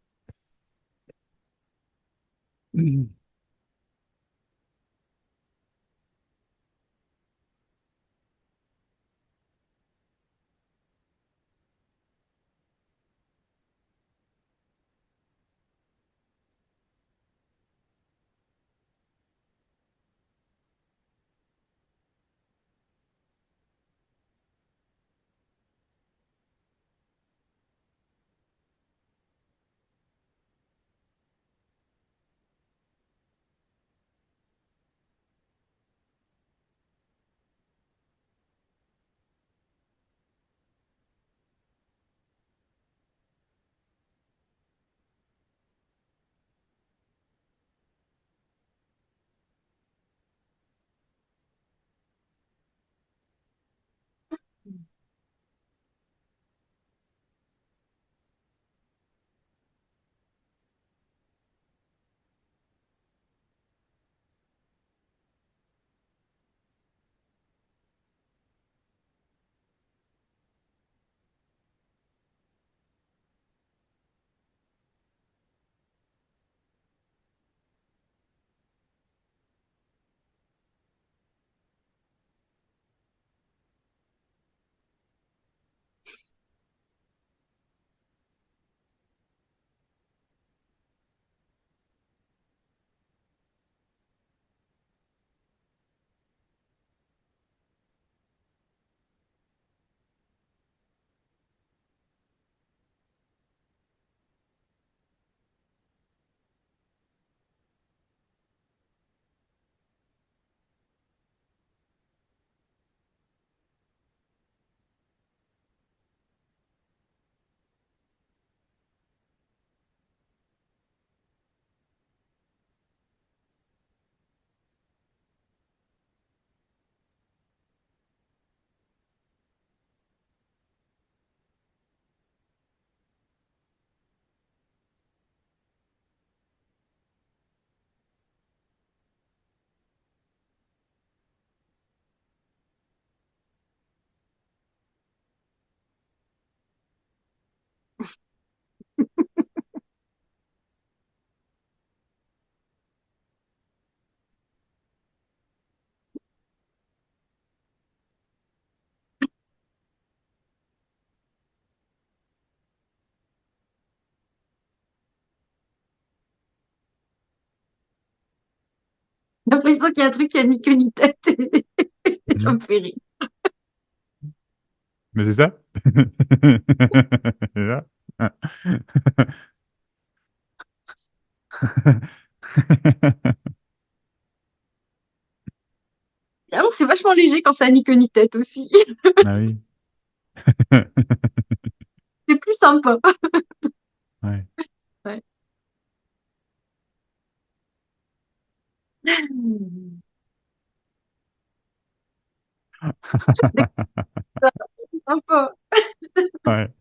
J'ai l'impression qu'il y a un truc qui a ni queue ni tête. Ça Mhm. me fait rire. Mais c'est ça? C'est ça? Ah non, c'est vachement léger quand ça a ni queue ni tête aussi. Ah oui. C'est plus sympa. Ouais. Ouais. C'est sympa. Ouais.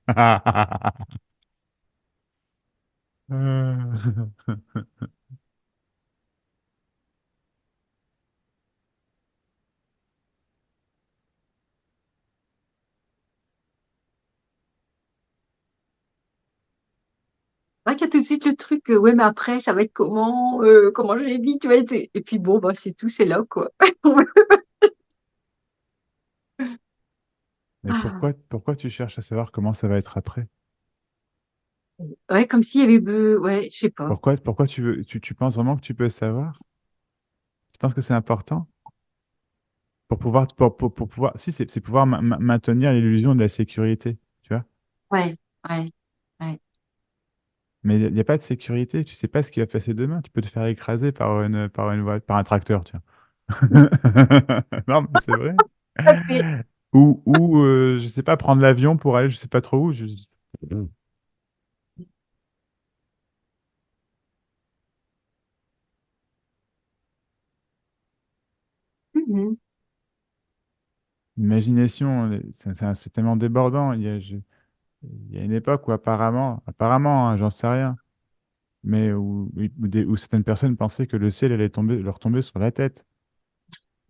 C'est vrai qu'il y a tout de suite le truc, ouais, mais après, ça va être comment, comment je vais vite, ouais, et puis bon, bah, c'est tout, c'est là, quoi. Mais Ah. pourquoi tu cherches à savoir comment ça va être après? Ouais, comme s'il y avait, ouais, je sais pas. Pourquoi tu penses vraiment que tu peux savoir? Tu penses que c'est important? Pour pouvoir, si, c'est pouvoir maintenir l'illusion de la sécurité, tu vois? Ouais, ouais, ouais. Mais il n'y a pas de sécurité, tu sais pas ce qui va passer demain. Tu peux te faire écraser par un tracteur, tu vois. Non, mais c'est vrai. Ça fait. Je sais pas, prendre l'avion pour aller, je sais pas trop où. Mhm. L'imagination, c'est tellement débordant. Il y a une époque où apparemment, hein, j'en sais rien, mais où certaines personnes pensaient que le ciel allait leur tomber sur la tête.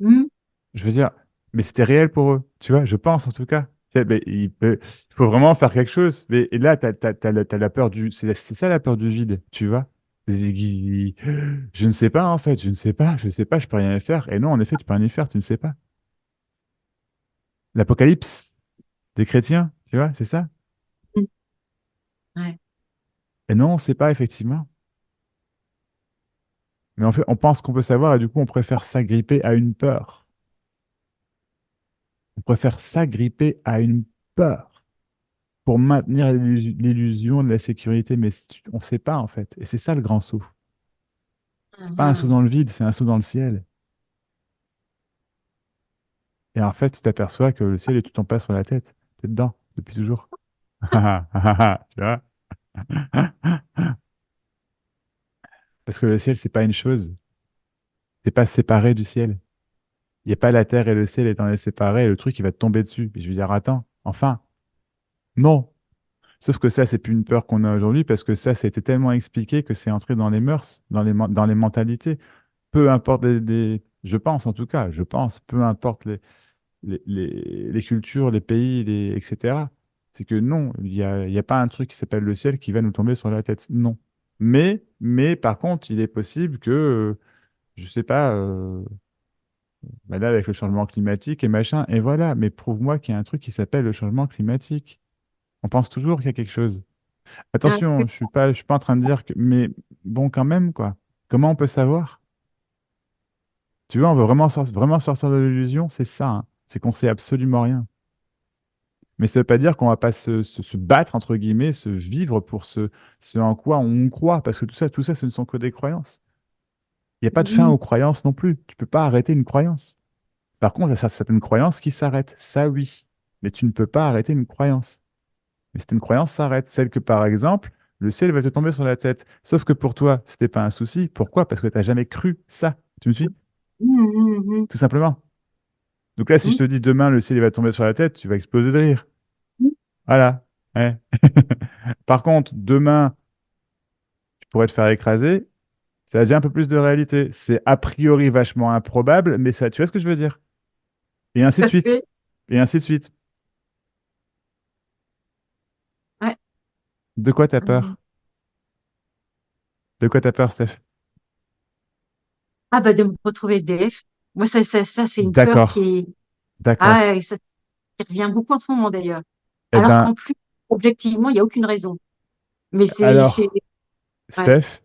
Mhm. Je veux dire, mais c'était réel pour eux, tu vois, je pense en tout cas. Mais il faut vraiment faire quelque chose. Et là, t'as la peur c'est ça la peur du vide, tu vois. Je ne sais pas en fait, je ne sais pas, je peux rien y faire. Et non, en effet, tu peux rien y faire, tu ne sais pas. L'apocalypse des chrétiens, tu vois, c'est ça. Mhm. Ouais. Et non, on ne sait pas effectivement. Mais en fait, on pense qu'on peut savoir et du coup, on préfère s'agripper à une peur. On préfère s'agripper à une peur pour maintenir l'illusion de la sécurité, mais on ne sait pas en fait. Et c'est ça le grand saut. C'est pas un saut Mhm. dans le vide, c'est un saut dans le ciel. Et en fait, tu t'aperçois que le ciel est tout en pas sur la tête. T'es dedans depuis toujours. Tu vois? Parce que le ciel, c'est pas une chose. T'es pas séparé du ciel. Il n'y a pas la terre et le ciel étant les séparés et le truc, il va te tomber dessus. Et je veux dire, attends, enfin, non. Sauf que ça, c'est plus une peur qu'on a aujourd'hui parce que ça a été tellement expliqué que c'est entré dans les mœurs, dans les mentalités. Peu importe je pense en tout cas, je pense, peu importe les cultures, les pays, etc. C'est que non, il y a pas un truc qui s'appelle le ciel qui va nous tomber sur la tête. Non. Mais par contre, il est possible que, je sais pas, bah là, avec le changement climatique et machin, et voilà, mais prouve-moi qu'il y a un truc qui s'appelle le changement climatique. On pense toujours qu'il y a quelque chose. Ouais. Attention, je suis pas en train de dire que, mais bon, quand même, quoi. Comment on peut savoir? Tu vois, on veut vraiment sortir de l'illusion, c'est ça, hein. C'est qu'on sait absolument rien. Mais ça veut pas dire qu'on va pas se battre, entre guillemets, se vivre pour ce en quoi on croit, parce que tout ça, ce ne sont que des croyances. Il n'y a pas de fin Mhm. aux croyances non plus. Tu peux pas arrêter une croyance. Par contre, il y a certaines croyances qui s'arrêtent. Ça, oui. Mais tu ne peux pas arrêter une croyance. Mais cette une croyance s'arrête. Celle que, par exemple, le ciel va te tomber sur la tête. Sauf que pour toi, ce n'était pas un souci. Pourquoi? Parce que tu n'as jamais cru ça. Tu me suis? Mhm. Tout simplement. Donc là, si je Mhm. te dis demain, le ciel il va tomber sur la tête, tu vas exploser de rire. Mhm. Voilà. Ouais. Par contre, demain, tu pourrais te faire écraser. Ça a déjà un peu plus de réalité. C'est a priori vachement improbable, mais ça, tu vois ce que je veux dire? Et ainsi Tout de à suite. fait. Et ainsi de suite. Ouais. De quoi t'as Mhm. peur? De quoi t'as peur, Steph? Ah bah de me retrouver SDF. Moi, ça c'est une peur qui D'accord. est... D'accord. Ah, ouais, ça qui revient beaucoup en ce moment d'ailleurs. Eh Alors ben, qu'en plus, objectivement, il n'y a aucune raison. Mais alors, ouais. Steph,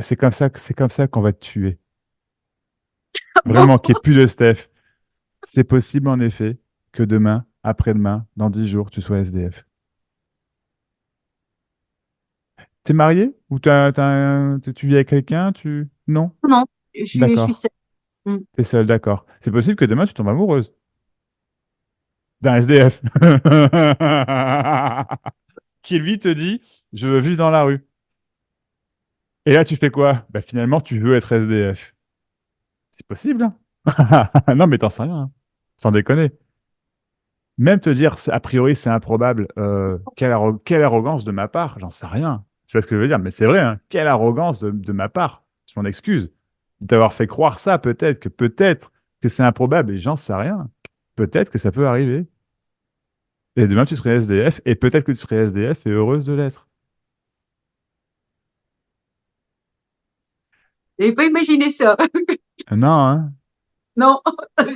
c'est comme ça qu'on va te tuer. Bon, Vraiment, qu'il n'y ait plus de Steph. C'est possible, en effet, que demain, après-demain, dans 10 jours, tu sois SDF. T'es marié? Ou tu vis avec quelqu'un? Non? non, je suis D'accord. seule. Mm. T'es seul, d'accord. C'est possible que demain, tu tombes amoureuse d'un SDF. Qui, lui, te dit, je veux vivre dans la rue. Et là, tu fais quoi? Bah, finalement, tu veux être SDF. C'est possible, hein. Non, mais t'en sais rien, hein. Sans déconner. Même te dire, a priori, c'est improbable, quelle arrogance de ma part, j'en sais rien. Tu vois ce que je veux dire? Mais c'est vrai, hein. Quelle arrogance de ma part. Je m'en excuse. D'avoir fait croire ça, peut-être que c'est improbable, et j'en sais rien. Peut-être que ça peut arriver. Et demain, tu serais SDF, et peut-être que tu serais SDF et heureuse de l'être. J'avais pas imaginé ça. Non, hein? Non,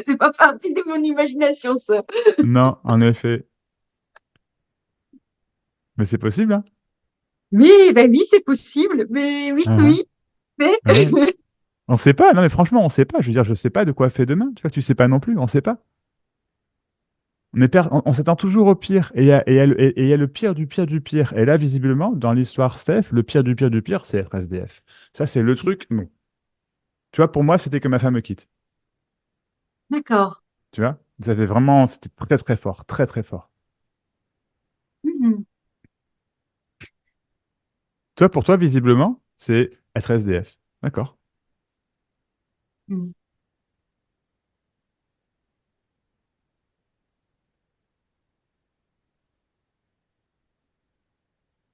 c'est pas partie de mon imagination, ça. Non, en effet. Mais c'est possible, hein? Mais, ben oui, c'est possible. Mais oui, Hein, oui. Mais, hein. Ouais. On sait pas. Non, mais franchement, on sait pas. Je veux dire, je sais pas de quoi fait demain. Tu vois, tu sais pas non plus. On sait pas. On s'attend toujours au pire. Et il y a le pire du pire du pire. Et là, visiblement, dans l'histoire Steph, le pire du pire du pire, c'est être SDF. Ça, c'est le truc. Non. Tu vois, pour moi, c'était que ma femme me quitte. d'accord. Tu vois? Ça fait vraiment. C'était très, très fort. Très, très fort. Mhm. Toi, pour toi, visiblement, c'est être SDF. D'accord. Mhm.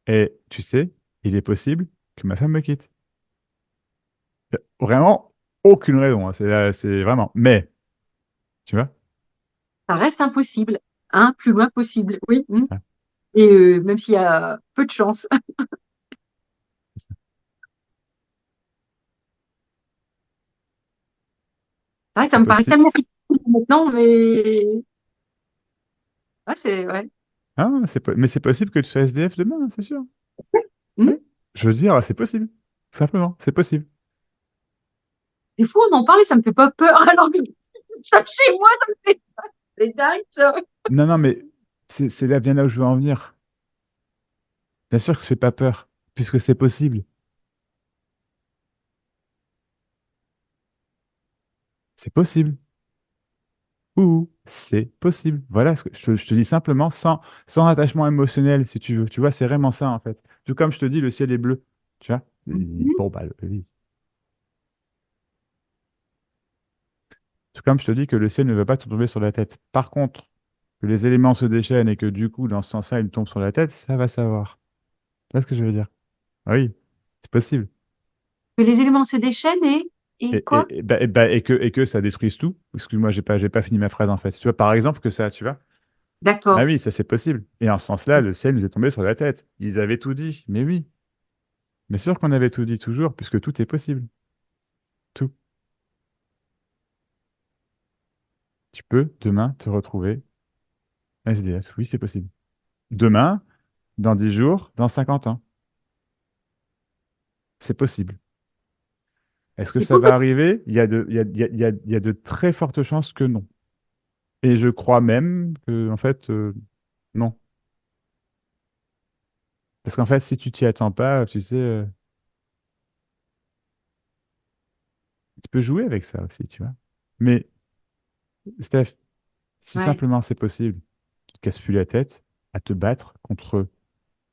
Et tu sais, il est possible que ma femme me quitte. Vraiment, aucune raison, hein. C'est vraiment. Mais, tu vois, Ça reste impossible. Hein, plus loin possible. Oui. Mhm. ça, Et même s'il y a peu de chance. c'est ça. C'est vrai que ça C'est me paraît possible. tellement ridicule maintenant, mais ouais, c'est ouais. Ah, mais c'est possible que tu sois SDF demain, hein, c'est sûr. Mhm. Oui. Je veux dire, c'est possible. Simplement, c'est possible. Des fois, on en parle et ça me fait pas peur, alors que ça chez moi, ça me fait c'est dingue, ça. Non, non, mais c'est là bien là où je veux en venir. Bien sûr que ça fait pas peur, puisque c'est possible. C'est possible. Ouh, c'est possible. Voilà, je te dis simplement, sans attachement émotionnel, si tu veux. Tu vois, c'est vraiment ça, en fait. Tout comme je te dis, le ciel est bleu. Tu vois? Mhm. Bon, bah, oui. Tout comme je te dis que le ciel ne va pas te tomber sur la tête. Par contre, que les éléments se déchaînent et que du coup, dans ce sens-là, ils me tombent sur la tête, ça va savoir. Tu vois ce que je veux dire? Oui, c'est possible. Que les éléments se déchaînent et quoi? Et que ça détruise tout. Excuse-moi, j'ai pas fini ma phrase en fait. Tu vois, par exemple, que ça, tu vois? Bah D'accord. oui, ça c'est possible. Et en ce sens-là, le ciel nous est tombé sur la tête. Ils avaient tout dit. Mais oui, bien sûr qu'on avait tout dit toujours, puisque tout est possible. Tout. Tu peux demain te retrouver SDF. Oui, c'est possible. Demain, dans 10 jours, dans 50 ans. C'est possible. Est-ce que Il ça faut que va arriver? Il y a de, il y a, il y a- il y a- il y a de très fortes chances que non. Et je crois même que, en fait, non. Parce qu'en fait, si tu t'y attends pas, tu sais, tu peux jouer avec ça aussi, tu vois. Mais, Steph, si ouais, simplement c'est possible, tu te casses plus la tête à te battre contre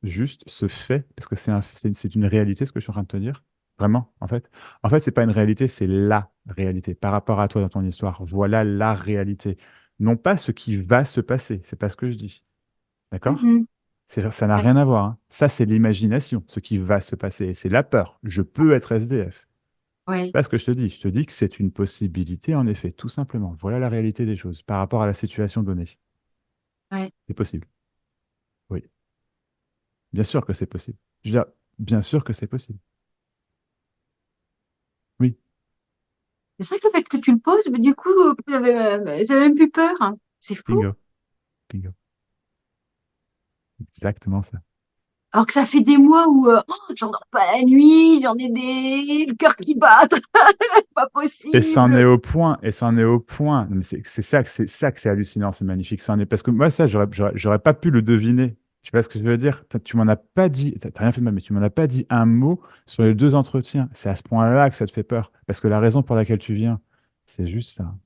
juste ce fait, parce que c'est une réalité, ce que je suis en train de te dire. Vraiment, en fait. En fait, c'est pas une réalité, c'est la réalité. Par rapport à toi dans ton histoire, voilà la réalité. Non pas ce qui va se passer, c'est pas ce que je dis. D'accord? mhm, Ça n'a ouais, rien à voir, hein. Ça, c'est l'imagination, ce qui va se passer. C'est la peur. Je peux être SDF. C'est ouais, pas ce que je te dis. Je te dis que c'est une possibilité, en effet, tout simplement. Voilà la réalité des choses par rapport à la situation donnée. ouais. C'est possible. Oui. Bien sûr que c'est possible. Je veux dire, bien sûr que c'est possible. Oui. C'est vrai que le fait que tu le poses, mais du coup, j'avais même plus peur, hein. C'est fou. Bingo. Bingo. Exactement ça. Alors que ça fait des mois où j'en dors pas la nuit, j'en ai le cœur qui bat, pas Et c'en possible. est au point, et c'en est au point. Mais c'est ça que c'est hallucinant, c'est magnifique. C'en est parce que moi, ça, j'aurais pas pu le deviner. Tu vois ce que je veux dire? Tu m'en as pas dit, t'as rien fait de mal, mais tu m'en as pas dit un mot sur les deux entretiens. C'est à ce point-là que ça te fait peur. Parce que la raison pour laquelle tu viens, C'est juste ça.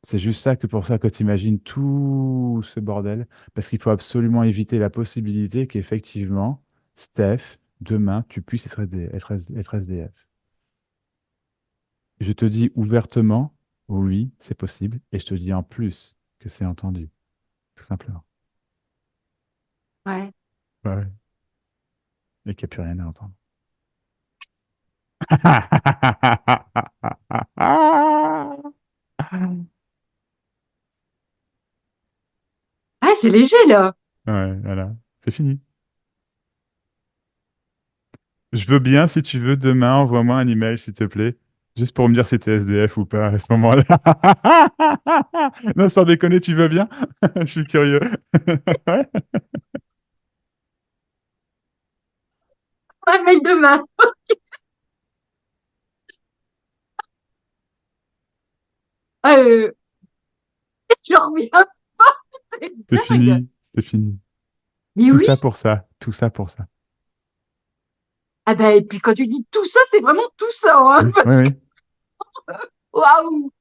C'est juste ça que pour ça que tu imagines tout ce bordel, parce qu'il faut absolument éviter la possibilité qu'effectivement, Steph, demain, tu puisses être SDF. Je te dis ouvertement, oui, c'est possible, et je te dis en plus que c'est entendu, tout simplement. Ouais. Ouais. Et qu'il n'y a plus rien à entendre. Ah, c'est léger, là. Ouais, voilà, c'est fini. Je veux bien, si tu veux, demain, envoie-moi un email, s'il te plaît. Juste pour me dire si t'es SDF ou pas à ce moment-là. Non, sans déconner, tu veux bien? Je suis curieux. Ouais. Un mail demain. Ah, j'en reviens pas. C'est C'est dingue. fini, c'est fini. Mais Tout oui. ça pour ça, tout ça pour ça. Ah ben, et puis quand tu dis tout ça, c'est vraiment tout ça, hein, Oui, oui, parce que, oui, waouh.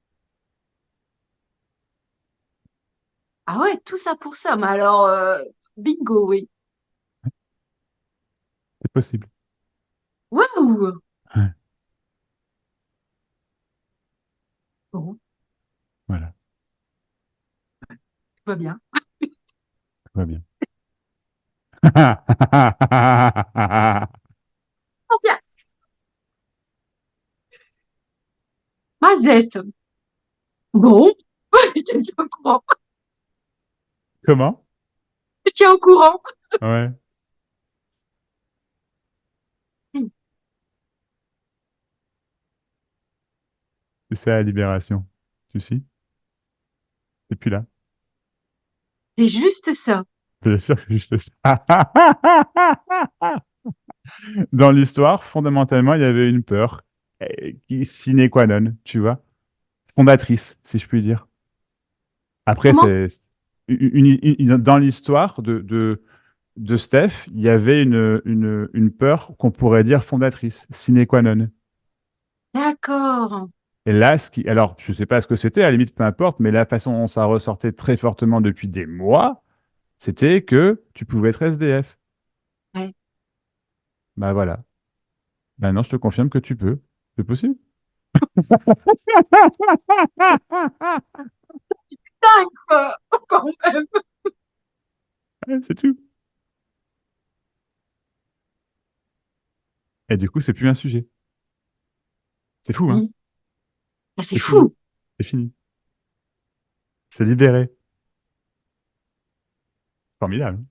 Ah ouais, tout ça pour ça. Mais alors, bingo, oui. c'est possible. Waouh. Ouais, Bon, voilà, tout va bien. tout va bien. Tout bien. Mazette. Bon, je tiens au courant. Comment? Je tiens au courant. Ouais, c'est ça la libération. Tu sais? Et puis là, C'est juste ça. bien sûr que c'est juste ça. Dans l'histoire, fondamentalement, il y avait une peur qui sine qua non, tu vois, fondatrice, si je puis dire. Après, Comment? c'est dans l'histoire de Steph, il y avait une peur qu'on pourrait dire fondatrice, sine qua non. D'accord. Et là, alors, je ne sais pas ce que c'était, à la limite, peu importe, mais la façon dont ça ressortait très fortement depuis des mois, c'était que tu pouvais être SDF. Ouais. Bah voilà. Maintenant, je te confirme que tu peux. C'est possible. Dingue, quoi. Quand même. Ouais, c'est tout. Et du coup, c'est plus un sujet. C'est fou, hein? Oui. Ah, c'est C'est fou, hein? fou. C'est fini. C'est libéré. Formidable.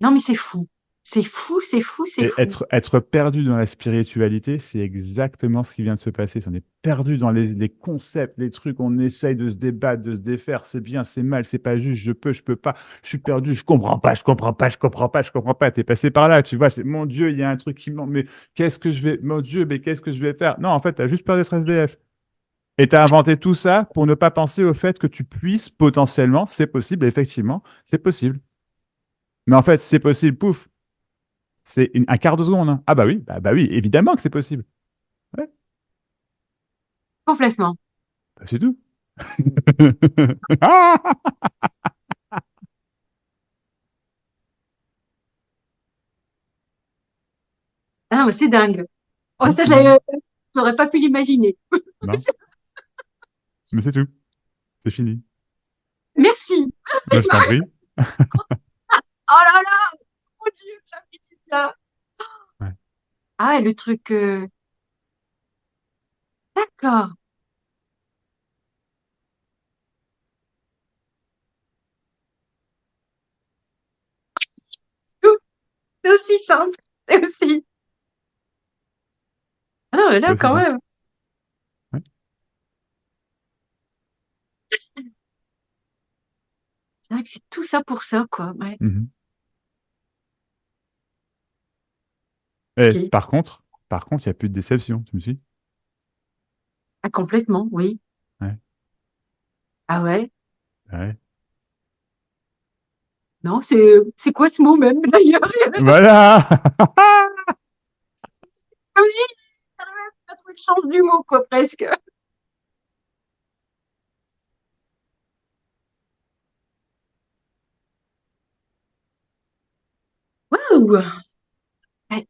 Non, mais c'est fou. C'est fou, c'est fou, c'est Et fou. être perdu dans la spiritualité, c'est exactement ce qui vient de se passer. On est perdu dans les concepts, les trucs, on essaye de se débattre, de se défaire. C'est bien, c'est mal, c'est pas juste, je peux pas. Je suis perdu, je comprends pas, je comprends pas, je comprends pas, je comprends pas. T'es passé par là, tu vois. Mon Dieu, il y a un truc qui me manque. Mais qu'est-ce que je vais, mon Dieu, mais qu'est-ce que je vais faire? Non, en fait, t'as juste peur d'être SDF. Et t'as inventé tout ça pour ne pas penser au fait que tu puisses potentiellement, c'est possible, effectivement, c'est possible. Mais en fait, c'est possible, pouf, c'est un quart de seconde, hein. Ah bah oui, évidemment que c'est possible. Ouais, Complètement. bah, c'est tout. Ah. Ah non, mais c'est dingue. Oh, Ouais, ça, c'est dingue. j'aurais pas pu l'imaginer. Non, mais c'est tout. C'est fini. Merci. Bah, je t'en prie. Oh là là, mon Dieu, ça fait du bien. Ouais. Ah ouais, le truc, d'accord. Ouh, c'est aussi simple. C'est aussi. Ah non, mais C'est là, aussi quand simple. même. Ouais. C'est vrai que c'est tout ça pour ça, quoi. Ouais. Mhm. Et Ok. par contre, il n'y a plus de déception, tu me suis? Ah, complètement, oui. Ouais. Ah ouais. Ouais. Non, c'est quoi ce mot même, d'ailleurs? Voilà! Comme j'y- le sens du mot, quoi, presque. Waouh! Ouais.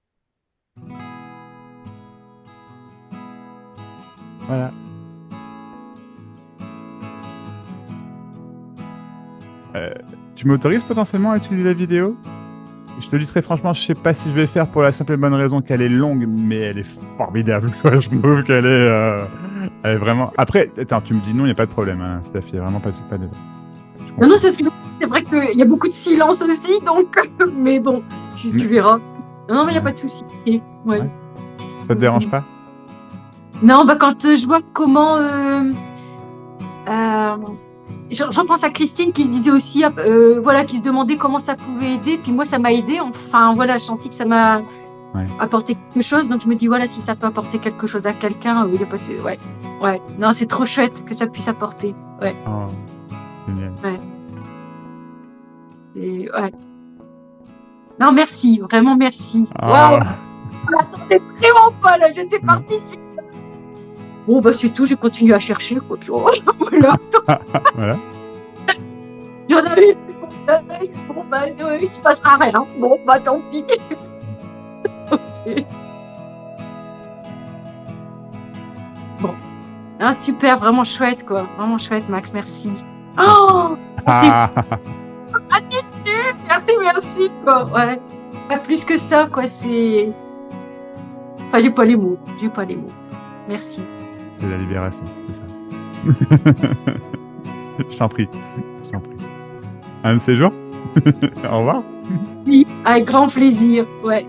Voilà. Tu m'autorises potentiellement à utiliser la vidéo? Je te dis très franchement, je sais pas si je vais le faire pour la simple et bonne raison qu'elle est longue, mais elle est formidable, quoi. Je trouve elle est vraiment. Après, attends, tu me dis non, il n'y a pas de problème, hein, Steph, il n'y a vraiment pas de. Je Non, non, comprends. c'est vrai qu'il y a beaucoup de silence aussi, donc, mais bon, tu Mais- verras. Non, non, mais il n'y a Ouais. pas de souci. Ouais. Ouais. Ça te dérange pas? Non, bah, quand je vois comment, euh, j'en pense à Christine qui se disait aussi, voilà, qui se demandait comment ça pouvait aider. Puis moi, ça m'a aidé. Enfin, voilà, je sentis que ça m'a Ouais. apporté quelque chose. Donc je me dis, voilà, si ça peut apporter quelque chose à quelqu'un, il y a pas de... Ouais, ouais. Non, c'est trop chouette que ça puisse apporter. Ouais, Oh, génial. ouais. Et, ouais. Non, merci, vraiment merci. Waouh, Ah, je l'attendais vraiment pas là. J'étais non. partie. Bon, bah c'est tout. J'ai continué à chercher. Quoi. Puis, voilà. Voilà. J'en avais plus conseil. Bon, bah, il se passera rien. Bon, bah, tant pis. Ok. Bon. Ah, super, vraiment chouette, quoi. Vraiment chouette, Max, merci. Oh! Ah, Merci, merci, quoi. Ouais. Pas plus que ça, quoi. C'est. Enfin, j'ai pas les mots. J'ai pas les mots. Merci. c'est la libération, c'est ça. Je t'en prie. Je t'en prie. Un de ces jours? Au revoir. Oui, avec grand plaisir. Ouais.